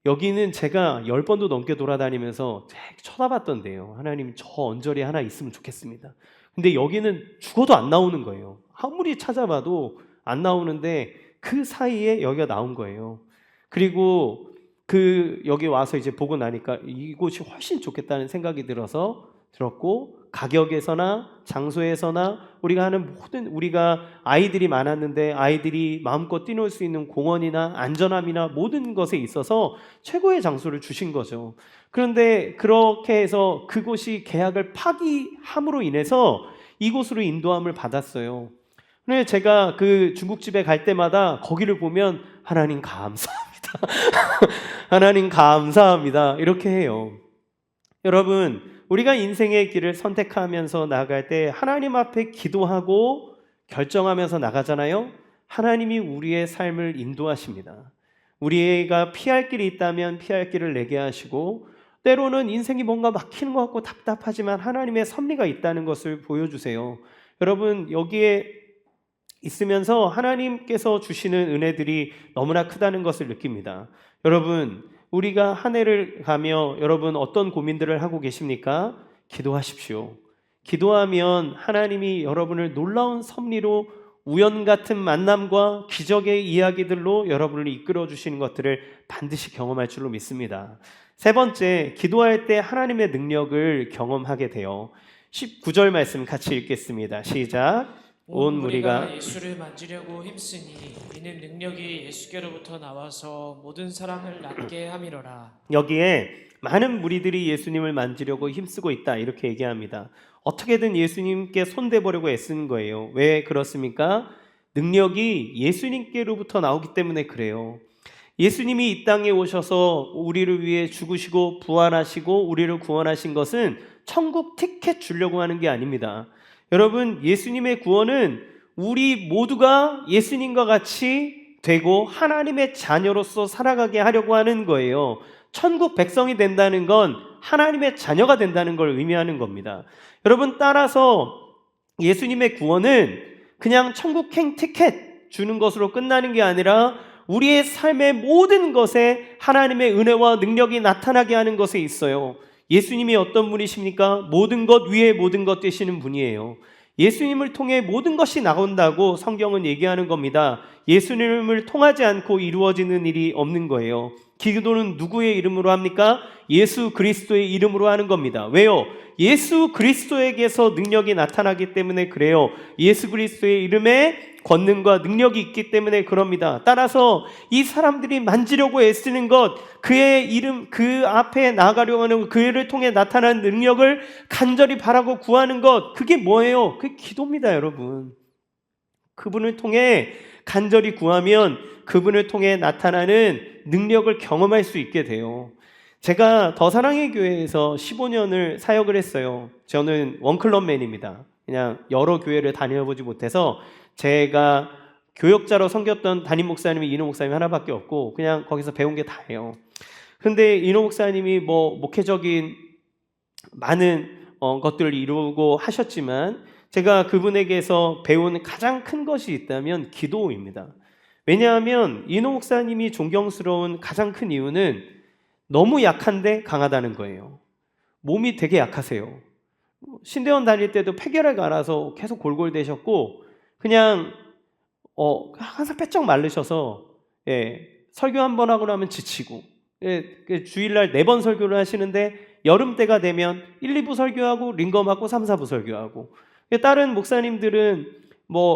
S1: 여기는 제가 10번도 넘게 돌아다니면서 쳐다봤던데요. 하나님, 저 언저리 하나 있으면 좋겠습니다. 근데 여기는 죽어도 안 나오는 거예요. 아무리 찾아봐도 안 나오는데 그 사이에 여기가 나온 거예요. 그리고 여기 와서 이제 보고 나니까 이곳이 훨씬 좋겠다는 생각이 들었고, 가격에서나 장소에서나 우리가 하는 모든, 우리가 아이들이 많았는데 아이들이 마음껏 뛰놀 수 있는 공원이나 안전함이나 모든 것에 있어서 최고의 장소를 주신 거죠. 그런데 그렇게 해서 그곳이 계약을 파기함으로 인해서 이곳으로 인도함을 받았어요. 근데 제가 그 중국집에 갈 때마다 거기를 보면 하나님 감사합니다. 하나님 감사합니다. 이렇게 해요. 여러분, 우리가 인생의 길을 선택하면서 나아갈 때 하나님 앞에 기도하고 결정하면서 나가잖아요. 하나님이 우리의 삶을 인도하십니다. 우리가 피할 길이 있다면 피할 길을 내게 하시고, 때로는 인생이 뭔가 막히는 것 같고 답답하지만 하나님의 섭리가 있다는 것을 보여주세요. 여러분, 여기에 있으면서 하나님께서 주시는 은혜들이 너무나 크다는 것을 느낍니다. 여러분, 우리가 한 해를 가며 여러분 어떤 고민들을 하고 계십니까? 기도하십시오. 기도하면 하나님이 여러분을 놀라운 섭리로 우연 같은 만남과 기적의 이야기들로 여러분을 이끌어 주시는 것들을 반드시 경험할 줄로 믿습니다. 세 번째, 기도할 때 하나님의 능력을 경험하게 돼요. 19절 말씀 같이 읽겠습니다. 시작. 온 무리가
S2: 예수를 만지려고 힘쓰니 이는 능력이 예수께로부터 나와서 모든 사람을 낫게 함이로라.
S1: 여기에 많은 무리들이 예수님을 만지려고 힘쓰고 있다 이렇게 얘기합니다. 어떻게든 예수님께 손대보려고 애쓰는 거예요. 왜 그렇습니까? 능력이 예수님께로부터 나오기 때문에 그래요. 예수님이 이 땅에 오셔서 우리를 위해 죽으시고 부활하시고 우리를 구원하신 것은 천국 티켓 주려고 하는 게 아닙니다. 여러분, 예수님의 구원은 우리 모두가 예수님과 같이 되고 하나님의 자녀로서 살아가게 하려고 하는 거예요. 천국 백성이 된다는 건 하나님의 자녀가 된다는 걸 의미하는 겁니다. 여러분, 따라서 예수님의 구원은 그냥 천국행 티켓 주는 것으로 끝나는 게 아니라 우리의 삶의 모든 것에 하나님의 은혜와 능력이 나타나게 하는 것에 있어요. 예수님이 어떤 분이십니까? 모든 것 위에 모든 것 되시는 분이에요. 예수님을 통해 모든 것이 나온다고 성경은 얘기하는 겁니다. 예수님을 통하지 않고 이루어지는 일이 없는 거예요. 기도는 누구의 이름으로 합니까? 예수 그리스도의 이름으로 하는 겁니다. 왜요? 예수 그리스도에게서 능력이 나타나기 때문에 그래요. 예수 그리스도의 이름에 권능과 능력이 있기 때문에 그럽니다. 따라서 이 사람들이 만지려고 애쓰는 것, 그의 이름, 그 앞에 나아가려고 하는 그를 통해 나타나는 능력을 간절히 바라고 구하는 것, 그게 뭐예요? 그게 기도입니다, 여러분. 그분을 통해 간절히 구하면 그분을 통해 나타나는 능력을 경험할 수 있게 돼요. 제가 더 사랑의 교회에서 15년을 사역을 했어요. 저는 원클럽맨입니다. 그냥 여러 교회를 다녀보지 못해서 제가 교역자로 섬겼던 담임 목사님이 이노 목사님 하나밖에 없고 그냥 거기서 배운 게 다예요. 근데 이노 목사님이 목회적인 많은 것들을 이루고 하셨지만 제가 그분에게서 배운 가장 큰 것이 있다면 기도입니다. 왜냐하면 이노 목사님이 존경스러운 가장 큰 이유는 너무 약한데 강하다는 거예요. 몸이 되게 약하세요. 신대원 다닐 때도 폐결핵 알아서 계속 골골대셨고 그냥 항상 빼쩍 마르셔서 설교 한 번 하고 나면 지치고 주일날 4번 설교를 하시는데 여름 때가 되면 1, 2부 설교하고 링거 맞고 3, 4부 설교하고 다른 목사님들은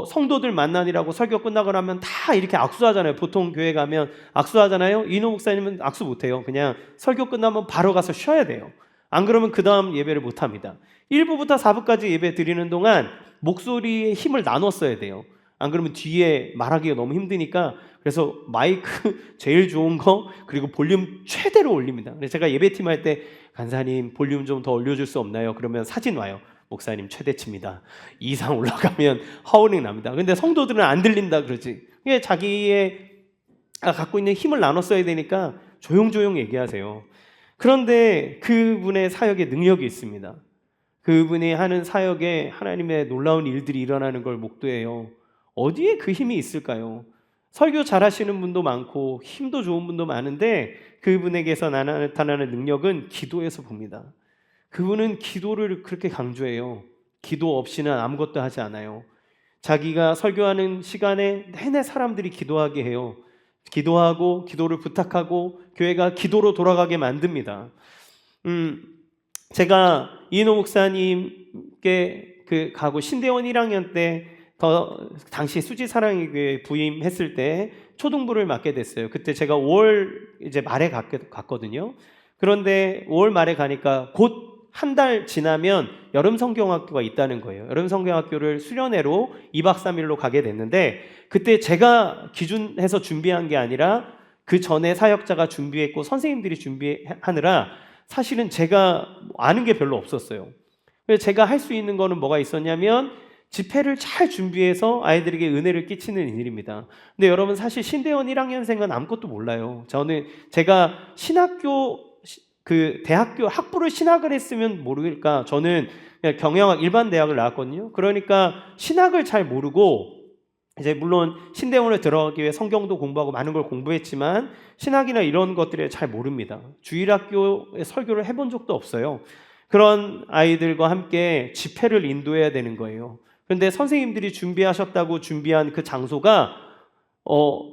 S1: 성도들 만나니라고 설교 끝나고 나면 다 이렇게 악수하잖아요. 보통 교회 가면 악수하잖아요. 이노 목사님은 악수 못해요. 그냥 설교 끝나면 바로 가서 쉬어야 돼요. 안 그러면 그 다음 예배를 못합니다. 1부부터 4부까지 예배 드리는 동안 목소리에 힘을 나눠 써야 돼요. 안 그러면 뒤에 말하기가 너무 힘드니까 그래서 마이크 제일 좋은 거 그리고 볼륨 최대로 올립니다. 그래서 제가 예배팀 할 때 간사님 볼륨 좀 더 올려줄 수 없나요? 그러면 사진 와요. 목사님 최대치입니다. 이상 올라가면 하울링 납니다. 근데 성도들은 안 들린다 그러지. 그게 자기의 갖고 있는 힘을 나눠 써야 되니까 조용조용 얘기하세요. 그런데 그분의 사역에 능력이 있습니다. 그분이 하는 사역에 하나님의 놀라운 일들이 일어나는 걸 목도해요. 어디에 그 힘이 있을까요? 설교 잘하시는 분도 많고 힘도 좋은 분도 많은데 그분에게서 나타나는 능력은 기도에서 봅니다. 그분은 기도를 그렇게 강조해요. 기도 없이는 아무것도 하지 않아요. 자기가 설교하는 시간에 내내 사람들이 기도하게 해요. 기도하고 기도를 부탁하고 교회가 기도로 돌아가게 만듭니다. 제가 이인호 목사님께 가고 신대원 1학년 때 당시 수지사랑의교회 부임했을 때 초등부를 맡게 됐어요. 그때 제가 5월 이제 말에 갔거든요. 그런데 5월 말에 가니까 곧 한 달 지나면 여름 성경학교가 있다는 거예요. 여름 성경학교를 수련회로 2박 3일로 가게 됐는데 그때 제가 기준해서 준비한 게 아니라 그 전에 사역자가 준비했고 선생님들이 준비하느라 사실은 제가 아는 게 별로 없었어요. 그래서 제가 할 수 있는 거는 뭐가 있었냐면 집회를 잘 준비해서 아이들에게 은혜를 끼치는 일입니다. 근데 여러분 사실 신대원 1학년생은 아무것도 몰라요. 제가 신학교 대학교 학부를 신학을 했으면 모를까. 저는 그냥 경영학 일반 대학을 나왔거든요. 그러니까 신학을 잘 모르고 이제 물론 신대원에 들어가기 위해 성경도 공부하고 많은 걸 공부했지만 신학이나 이런 것들을 잘 모릅니다. 주일학교에 설교를 해본 적도 없어요. 그런 아이들과 함께 집회를 인도해야 되는 거예요. 그런데 선생님들이 준비하셨다고 준비한 그 장소가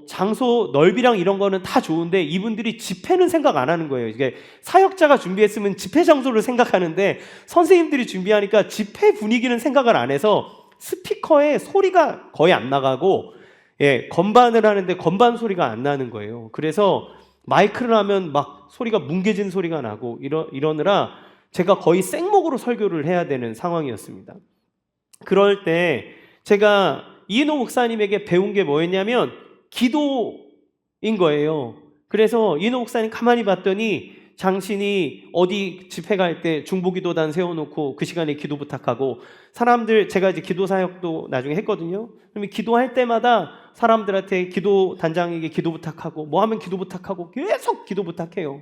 S1: 장소 넓이랑 이런 거는 다 좋은데 이분들이 집회는 생각 안 하는 거예요. 이게 사역자가 준비했으면 집회 장소를 생각하는데 선생님들이 준비하니까 집회 분위기는 생각을 안 해서 스피커에 소리가 거의 안 나가고 건반을 하는데 건반 소리가 안 나는 거예요. 그래서 마이크를 하면 막 소리가 뭉개진 소리가 나고 이러느라 제가 거의 생목으로 설교를 해야 되는 상황이었습니다. 그럴 때 제가 이인호 목사님에게 배운 게 뭐였냐면 기도인 거예요. 그래서 이인호 목사님 가만히 봤더니 당신이 어디 집회 갈 때 중보기도단 세워놓고 그 시간에 기도 부탁하고 사람들 제가 이제 기도 사역도 나중에 했거든요. 그러면 기도할 때마다 사람들한테 기도 단장에게 기도 부탁하고 뭐 하면 기도 부탁하고 계속 기도 부탁해요.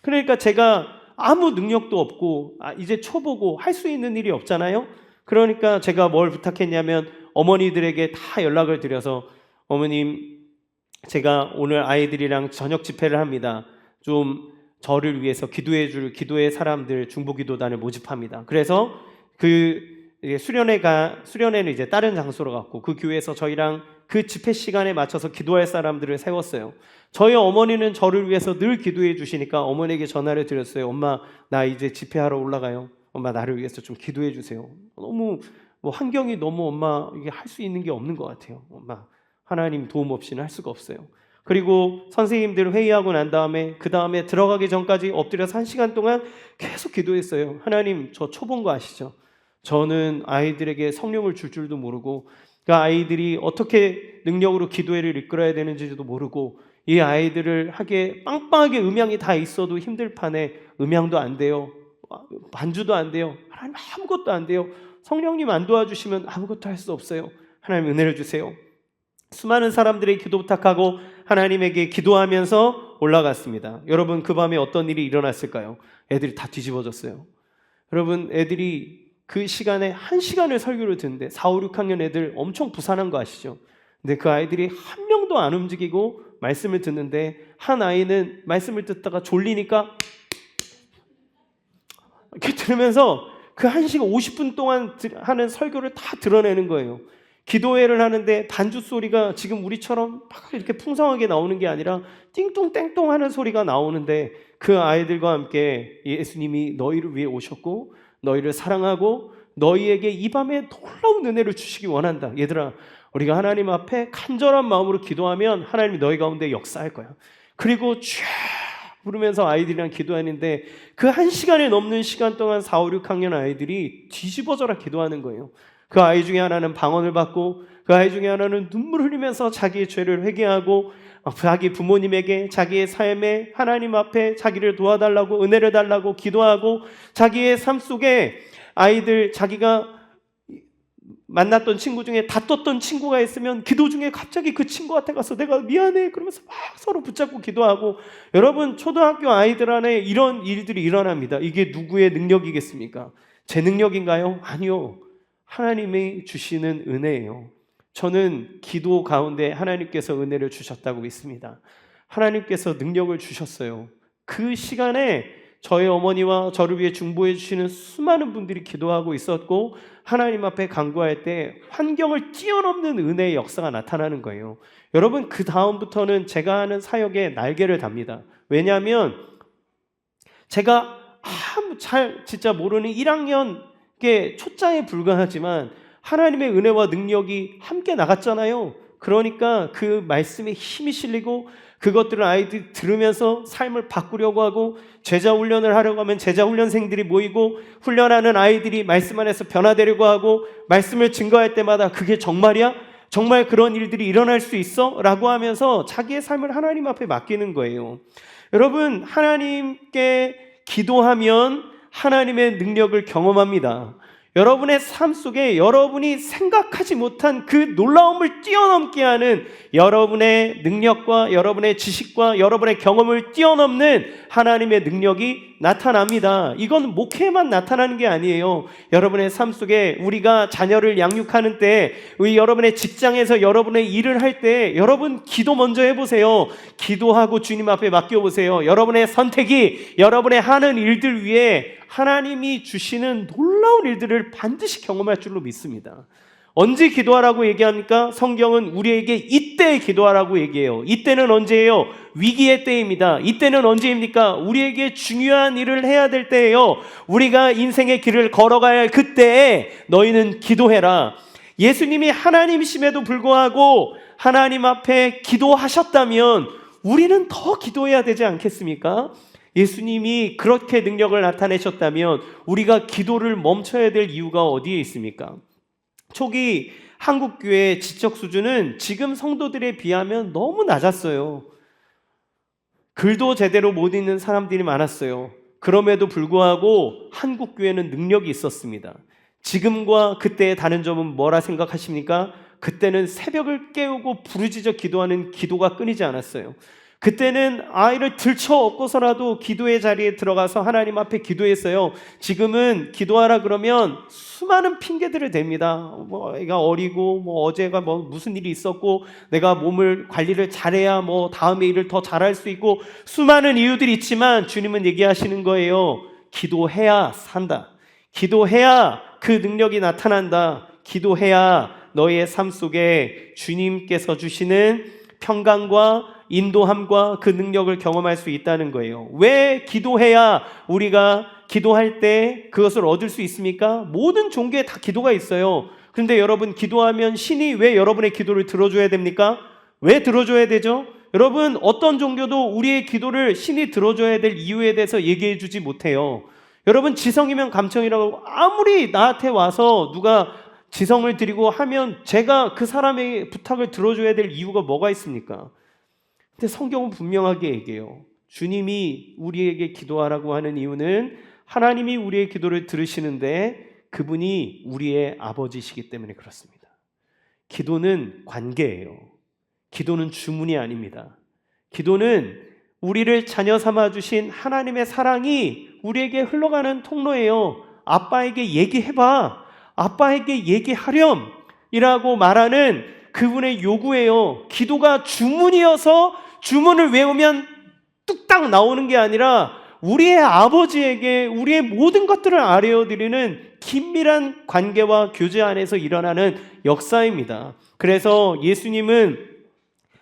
S1: 그러니까 제가 아무 능력도 없고 이제 초보고 할 수 있는 일이 없잖아요. 그러니까 제가 뭘 부탁했냐면 어머니들에게 다 연락을 드려서 어머님 제가 오늘 아이들이랑 저녁 집회를 합니다. 좀 저를 위해서 기도해 줄 기도의 사람들 중보기도단을 모집합니다. 그래서 그 수련회는 이제 다른 장소로 갔고 그 교회에서 저희랑 그 집회 시간에 맞춰서 기도할 사람들을 세웠어요. 저희 어머니는 저를 위해서 늘 기도해 주시니까 어머니에게 전화를 드렸어요. 엄마 나 이제 집회하러 올라가요. 엄마 나를 위해서 좀 기도해 주세요. 너무 환경이 너무 엄마 이게 할 수 있는 게 없는 것 같아요. 엄마 하나님 도움 없이는 할 수가 없어요. 그리고 선생님들 회의하고 난 다음에 그 다음에 들어가기 전까지 엎드려서 1시간 동안 계속 기도했어요. 하나님 저 초본 거 아시죠? 저는 아이들에게 성령을 줄 줄도 모르고 그 아이들이 어떻게 능력으로 기도회를 이끌어야 되는지도 모르고 이 아이들을 하기에 빵빵하게 음향이 다 있어도 힘들 판에 음향도 안 돼요. 반주도 안 돼요. 하나님 아무것도 안 돼요. 성령님 안 도와주시면 아무것도 할 수 없어요. 하나님 은혜를 주세요. 수많은 사람들의 기도 부탁하고 하나님에게 기도하면서 올라갔습니다. 여러분 그 밤에 어떤 일이 일어났을까요? 애들이 다 뒤집어졌어요. 여러분 애들이 그 시간에 1시간을 설교를 듣는데 4, 5, 6학년 애들 엄청 부산한 거 아시죠? 근데 그 아이들이 한 명도 안 움직이고 말씀을 듣는데 한 아이는 말씀을 듣다가 졸리니까 이렇게 들으면서 그 1시간 50분 동안 하는 설교를 다 드러내는 거예요. 기도회를 하는데 반주 소리가 지금 우리처럼 막 이렇게 풍성하게 나오는 게 아니라 띵똥땡똥 하는 소리가 나오는데 그 아이들과 함께 예수님이 너희를 위해 오셨고 너희를 사랑하고 너희에게 이 밤에 놀라운 은혜를 주시기 원한다. 얘들아 우리가 하나님 앞에 간절한 마음으로 기도하면 하나님이 너희 가운데 역사할 거야. 그리고 쫙 부르면서 아이들이랑 기도하는데 그 1시간이 넘는 시간 동안 4, 5, 6학년 아이들이 뒤집어져라 기도하는 거예요. 그 아이 중에 하나는 방언을 받고 그 아이 중에 하나는 눈물 흘리면서 자기의 죄를 회개하고 자기 부모님에게 자기의 삶에 하나님 앞에 자기를 도와달라고 은혜를 달라고 기도하고 자기의 삶 속에 아이들 자기가 만났던 친구 중에 다퉜던 친구가 있으면 기도 중에 갑자기 그 친구한테 가서 내가 미안해 그러면서 막 서로 붙잡고 기도하고, 여러분 초등학교 아이들 안에 이런 일들이 일어납니다. 이게 누구의 능력이겠습니까? 제 능력인가요? 아니요. 하나님이 주시는 은혜예요. 저는 기도 가운데 하나님께서 은혜를 주셨다고 믿습니다. 하나님께서 능력을 주셨어요. 그 시간에 저희 어머니와 저를 위해 중보해 주시는 수많은 분들이 기도하고 있었고, 하나님 앞에 간구할 때 환경을 뛰어넘는 은혜의 역사가 나타나는 거예요. 여러분, 그 다음부터는 제가 하는 사역에 날개를 답니다. 왜냐하면 제가 진짜 모르는 1학년의 초짜에 불과하지만 하나님의 은혜와 능력이 함께 나갔잖아요. 그러니까 그 말씀에 힘이 실리고 그것들을 아이들이 들으면서 삶을 바꾸려고 하고, 제자 훈련을 하려고 하면 제자 훈련생들이 모이고, 훈련하는 아이들이 말씀 안에서 변화되려고 하고, 말씀을 증거할 때마다 그게 정말이야? 정말 그런 일들이 일어날 수 있어? 라고 하면서 자기의 삶을 하나님 앞에 맡기는 거예요. 여러분, 하나님께 기도하면 하나님의 능력을 경험합니다. 여러분의 삶 속에 여러분이 생각하지 못한 그 놀라움을 뛰어넘게 하는 여러분의 능력과 여러분의 지식과 여러분의 경험을 뛰어넘는 하나님의 능력이 나타납니다. 이건 목회에만 나타나는 게 아니에요. 여러분의 삶 속에 우리가 자녀를 양육하는 때, 여러분의 직장에서 여러분의 일을 할 때 여러분 기도 먼저 해보세요. 기도하고 주님 앞에 맡겨보세요. 여러분의 선택이 여러분의 하는 일들 위에 하나님이 주시는 놀라운 일들을 반드시 경험할 줄로 믿습니다. 언제 기도하라고 얘기합니까? 성경은 우리에게 이때 기도하라고 얘기해요. 이때는 언제예요? 위기의 때입니다. 이때는 언제입니까? 우리에게 중요한 일을 해야 될 때예요. 우리가 인생의 길을 걸어가야 할 그때에 너희는 기도해라. 예수님이 하나님이심에도 불구하고 하나님 앞에 기도하셨다면 우리는 더 기도해야 되지 않겠습니까? 예수님이 그렇게 능력을 나타내셨다면 우리가 기도를 멈춰야 될 이유가 어디에 있습니까? 초기 한국교회의 지적 수준은 지금 성도들에 비하면 너무 낮았어요. 글도 제대로 못 읽는 사람들이 많았어요. 그럼에도 불구하고 한국교회는 능력이 있었습니다. 지금과 그때의 다른 점은 뭐라 생각하십니까? 그때는 새벽을 깨우고 부르짖어 기도하는 기도가 끊이지 않았어요. 그때는 아이를 들쳐 업고서라도 기도의 자리에 들어가서 하나님 앞에 기도했어요. 지금은 기도하라 그러면 수많은 핑계들을 댑니다. 애가 어리고, 어제가 무슨 일이 있었고, 내가 몸을 관리를 잘해야 다음에 일을 더 잘할 수 있고, 수많은 이유들이 있지만 주님은 얘기하시는 거예요. 기도해야 산다. 기도해야 그 능력이 나타난다. 기도해야 너의 삶 속에 주님께서 주시는 평강과 인도함과 그 능력을 경험할 수 있다는 거예요. 왜 기도해야 우리가 기도할 때 그것을 얻을 수 있습니까? 모든 종교에 다 기도가 있어요. 그런데 여러분, 기도하면 신이 왜 여러분의 기도를 들어줘야 됩니까? 왜 들어줘야 되죠? 여러분, 어떤 종교도 우리의 기도를 신이 들어줘야 될 이유에 대해서 얘기해 주지 못해요. 여러분, 지성이면 감청이라고 아무리 나한테 와서 누가 지성을 드리고 하면 제가 그 사람의 부탁을 들어줘야 될 이유가 뭐가 있습니까? 근데 성경은 분명하게 얘기해요. 주님이 우리에게 기도하라고 하는 이유는 하나님이 우리의 기도를 들으시는데 그분이 우리의 아버지시기 때문에 그렇습니다. 기도는 관계예요. 기도는 주문이 아닙니다. 기도는 우리를 자녀 삼아 주신 하나님의 사랑이 우리에게 흘러가는 통로예요. 아빠에게 얘기해봐. 아빠에게 얘기하렴 이라고 말하는 그분의 요구예요. 기도가 주문이어서 주문을 외우면 뚝딱 나오는 게 아니라 우리의 아버지에게 우리의 모든 것들을 아뢰어드리는 긴밀한 관계와 교제 안에서 일어나는 역사입니다. 그래서 예수님은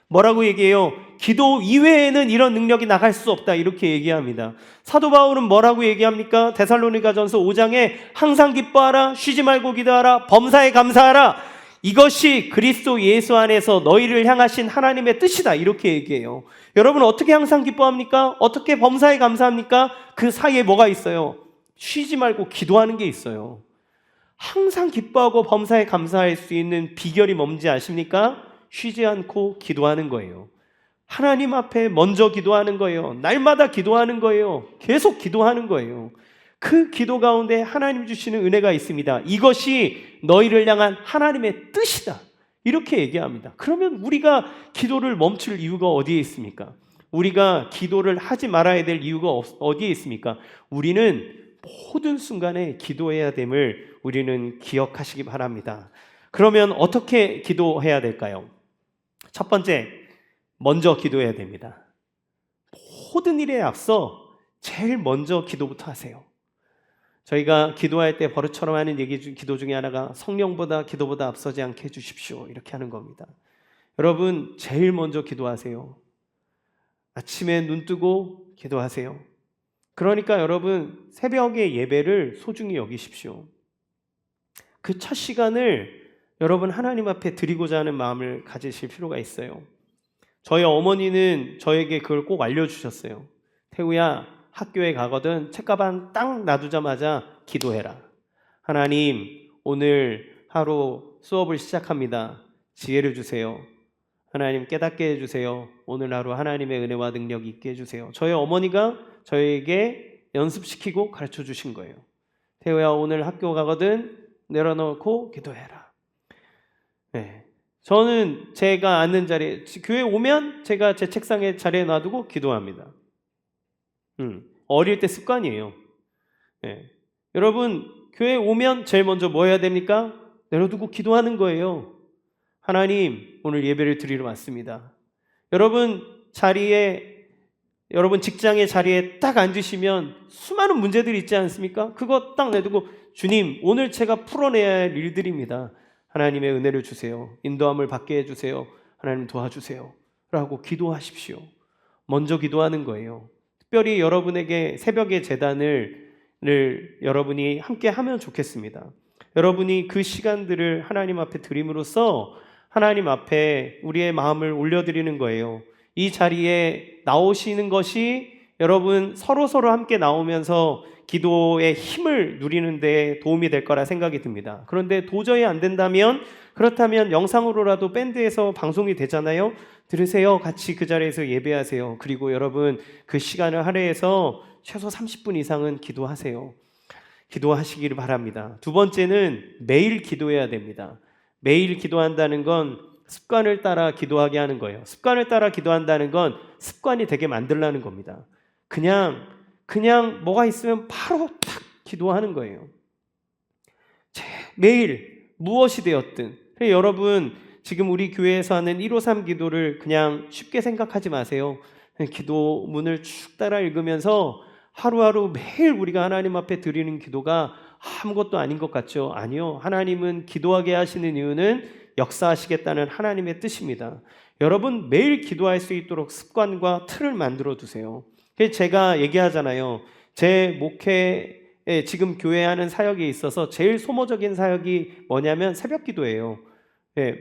S1: 뭐라고 얘기해요? 기도 이외에는 이런 능력이 나갈 수 없다 이렇게 얘기합니다. 사도 바울은 뭐라고 얘기합니까? 데살로니가전서 5장에 항상 기뻐하라, 쉬지 말고 기도하라, 범사에 감사하라, 이것이 그리스도 예수 안에서 너희를 향하신 하나님의 뜻이다 이렇게 얘기해요. 여러분, 어떻게 항상 기뻐합니까? 어떻게 범사에 감사합니까? 그 사이에 뭐가 있어요? 쉬지 말고 기도하는 게 있어요. 항상 기뻐하고 범사에 감사할 수 있는 비결이 뭔지 아십니까? 쉬지 않고 기도하는 거예요. 하나님 앞에 먼저 기도하는 거예요. 날마다 기도하는 거예요. 계속 기도하는 거예요. 그 기도 가운데 하나님 주시는 은혜가 있습니다. 이것이 너희를 향한 하나님의 뜻이다. 이렇게 얘기합니다. 그러면 우리가 기도를 멈출 이유가 어디에 있습니까? 우리가 기도를 하지 말아야 될 이유가 어디에 있습니까? 우리는 모든 순간에 기도해야 됨을 우리는 기억하시기 바랍니다. 그러면 어떻게 기도해야 될까요? 첫 번째, 먼저 기도해야 됩니다. 모든 일에 앞서 제일 먼저 기도부터 하세요. 저희가 기도할 때 버릇처럼 하는 기도 중에 하나가 성령보다 기도보다 앞서지 않게 해주십시오. 이렇게 하는 겁니다. 여러분, 제일 먼저 기도하세요. 아침에 눈 뜨고 기도하세요. 그러니까 여러분, 새벽의 예배를 소중히 여기십시오. 그 첫 시간을 여러분 하나님 앞에 드리고자 하는 마음을 가지실 필요가 있어요. 저희 어머니는 저에게 그걸 꼭 알려주셨어요. 태우야, 학교에 가거든 책가방 딱 놔두자마자 기도해라. 하나님, 오늘 하루 수업을 시작합니다. 지혜를 주세요. 하나님, 깨닫게 해주세요. 오늘 하루 하나님의 은혜와 능력이 있게 해주세요. 저희 어머니가 저에게 연습시키고 가르쳐 주신 거예요. 태우야, 오늘 학교 가거든 내려놓고 기도해라. 네. 저는 제가 앉는 자리에, 교회 오면 제가 제 책상에 자리에 놔두고 기도합니다. 어릴 때 습관이에요. 네. 여러분, 교회 오면 제일 먼저 뭐 해야 됩니까? 내려두고 기도하는 거예요. 하나님, 오늘 예배를 드리러 왔습니다. 여러분 직장의 자리에 딱 앉으시면 수많은 문제들이 있지 않습니까? 그거 딱 내두고, 주님, 오늘 제가 풀어내야 할 일들입니다. 하나님의 은혜를 주세요. 인도함을 받게 해주세요. 하나님 도와주세요. 라고 기도하십시오. 먼저 기도하는 거예요. 특별히 여러분에게 새벽의 제단을 여러분이 함께 하면 좋겠습니다. 여러분이 그 시간들을 하나님 앞에 드림으로써 하나님 앞에 우리의 마음을 올려드리는 거예요. 이 자리에 나오시는 것이 여러분 서로 함께 나오면서 기도의 힘을 누리는 데 도움이 될 거라 생각이 듭니다. 그런데 도저히 안 된다면, 그렇다면 영상으로라도 밴드에서 방송이 되잖아요. 들으세요. 같이 그 자리에서 예배하세요. 그리고 여러분 그 시간을 할애해서 최소 30분 이상은 기도하세요. 기도하시기를 바랍니다. 두 번째는 매일 기도해야 됩니다. 매일 기도한다는 건 습관을 따라 기도하게 하는 거예요. 습관을 따라 기도한다는 건 습관이 되게 만들라는 겁니다. 그냥 뭐가 있으면 바로 탁 기도하는 거예요. 매일 무엇이 되었든. 여러분, 지금 우리 교회에서 하는 153 기도를 그냥 쉽게 생각하지 마세요. 기도문을 쭉 따라 읽으면서 하루하루 매일 우리가 하나님 앞에 드리는 기도가 아무것도 아닌 것 같죠? 아니요. 하나님은 기도하게 하시는 이유는 역사하시겠다는 하나님의 뜻입니다. 여러분, 매일 기도할 수 있도록 습관과 틀을 만들어 두세요. 제가 얘기하잖아요. 제 목회에 지금 교회 하는 사역에 있어서 제일 소모적인 사역이 뭐냐면 새벽 기도예요.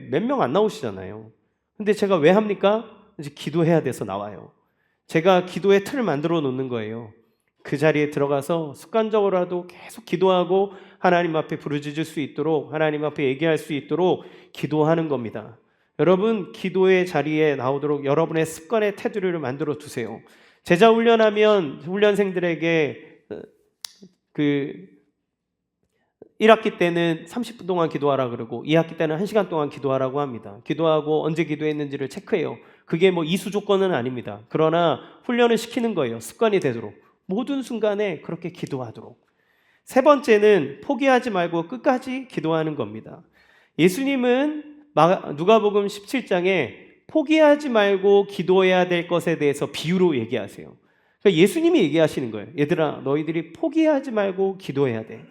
S1: 몇 명 안 나오시잖아요. 근데 제가 왜 합니까? 이제 기도해야 돼서 나와요. 제가 기도의 틀을 만들어 놓는 거예요. 그 자리에 들어가서 습관적으로라도 계속 기도하고 하나님 앞에 부르짖을 수 있도록, 하나님 앞에 얘기할 수 있도록 기도하는 겁니다. 여러분, 기도의 자리에 나오도록 여러분의 습관의 테두리를 만들어 두세요. 제자 훈련하면 훈련생들에게 1학기 때는 30분 동안 기도하라 그러고 2학기 때는 1시간 동안 기도하라고 합니다. 기도하고 언제 기도했는지를 체크해요. 그게 뭐 이수 조건은 아닙니다. 그러나 훈련을 시키는 거예요. 습관이 되도록. 모든 순간에 그렇게 기도하도록. 세 번째는 포기하지 말고 끝까지 기도하는 겁니다. 예수님은 누가복음 17장에 포기하지 말고 기도해야 될 것에 대해서 비유로 얘기하세요. 그러니까 예수님이 얘기하시는 거예요. 얘들아, 너희들이 포기하지 말고 기도해야 돼.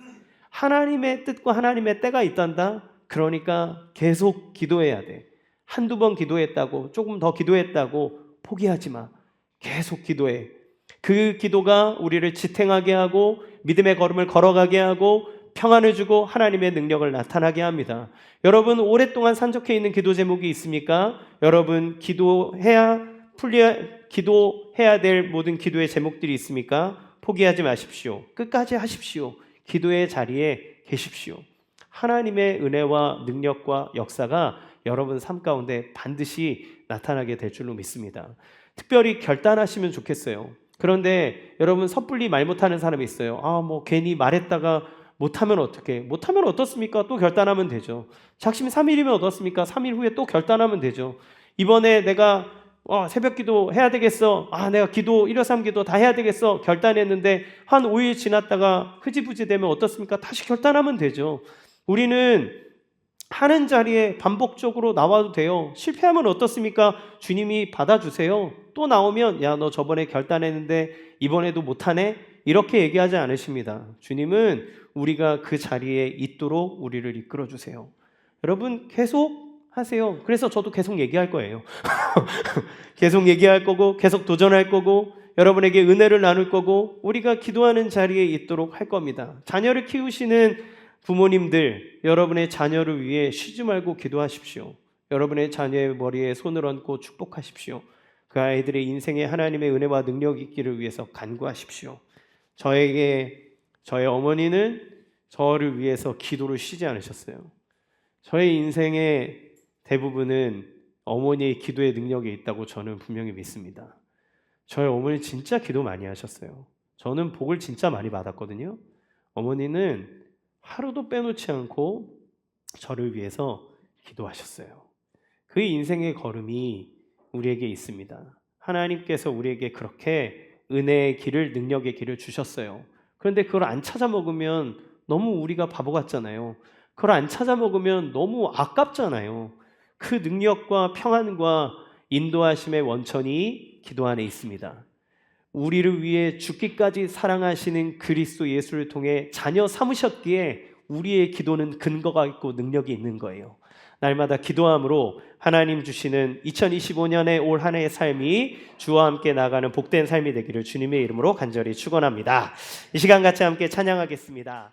S1: 하나님의 뜻과 하나님의 때가 있단다. 그러니까 계속 기도해야 돼. 한두 번 기도했다고, 조금 더 기도했다고 포기하지 마. 계속 기도해. 그 기도가 우리를 지탱하게 하고 믿음의 걸음을 걸어가게 하고 평안을 주고 하나님의 능력을 나타나게 합니다. 여러분, 오랫동안 산적해 있는 기도 제목이 있습니까? 여러분, 기도해야 될 모든 기도의 제목들이 있습니까? 포기하지 마십시오. 끝까지 하십시오. 기도의 자리에 계십시오. 하나님의 은혜와 능력과 역사가 여러분 삶 가운데 반드시 나타나게 될 줄로 믿습니다. 특별히 결단하시면 좋겠어요. 그런데 여러분 섣불리 말 못하는 사람이 있어요. 뭐 괜히 말했다가 못하면 어떡해? 못하면 어떻습니까? 또 결단하면 되죠. 작심 3일이면 어떻습니까? 3일 후에 또 결단하면 되죠. 이번에 내가 새벽 기도 해야 되겠어. 내가 기도, 일요삼 기도 다 해야 되겠어. 결단했는데 한 5일 지났다가 흐지부지 되면 어떻습니까? 다시 결단하면 되죠. 우리는 하는 자리에 반복적으로 나와도 돼요. 실패하면 어떻습니까? 주님이 받아주세요. 또 나오면 야, 너 저번에 결단했는데 이번에도 못하네? 이렇게 얘기하지 않으십니다. 주님은 우리가 그 자리에 있도록 우리를 이끌어 주세요. 여러분 계속 하세요. 그래서 저도 계속 얘기할 거예요. 계속 얘기할 거고 계속 도전할 거고 여러분에게 은혜를 나눌 거고 우리가 기도하는 자리에 있도록 할 겁니다. 자녀를 키우시는 부모님들, 여러분의 자녀를 위해 쉬지 말고 기도하십시오. 여러분의 자녀의 머리에 손을 얹고 축복하십시오. 그 아이들의 인생에 하나님의 은혜와 능력이 있기를 위해서 간구하십시오. 저의 어머니는 저를 위해서 기도를 쉬지 않으셨어요. 저의 인생의 대부분은 어머니의 기도의 능력이 있다고 저는 분명히 믿습니다. 저희 어머니 진짜 기도 많이 하셨어요. 저는 복을 진짜 많이 받았거든요. 어머니는 하루도 빼놓지 않고 저를 위해서 기도하셨어요. 그 인생의 걸음이 우리에게 있습니다. 하나님께서 우리에게 그렇게 은혜의 길을, 능력의 길을 주셨어요. 그런데 그걸 안 찾아 먹으면 너무 우리가 바보 같잖아요. 그걸 안 찾아 먹으면 너무 아깝잖아요. 그 능력과 평안과 인도하심의 원천이 기도 안에 있습니다. 우리를 위해 죽기까지 사랑하시는 그리스도 예수를 통해 자녀 삼으셨기에 우리의 기도는 근거가 있고 능력이 있는 거예요. 날마다 기도함으로 하나님 주시는 2025년의 올 한 해의 삶이 주와 함께 나가는 복된 삶이 되기를 주님의 이름으로 간절히 축원합니다. 이 시간 같이 함께 찬양하겠습니다.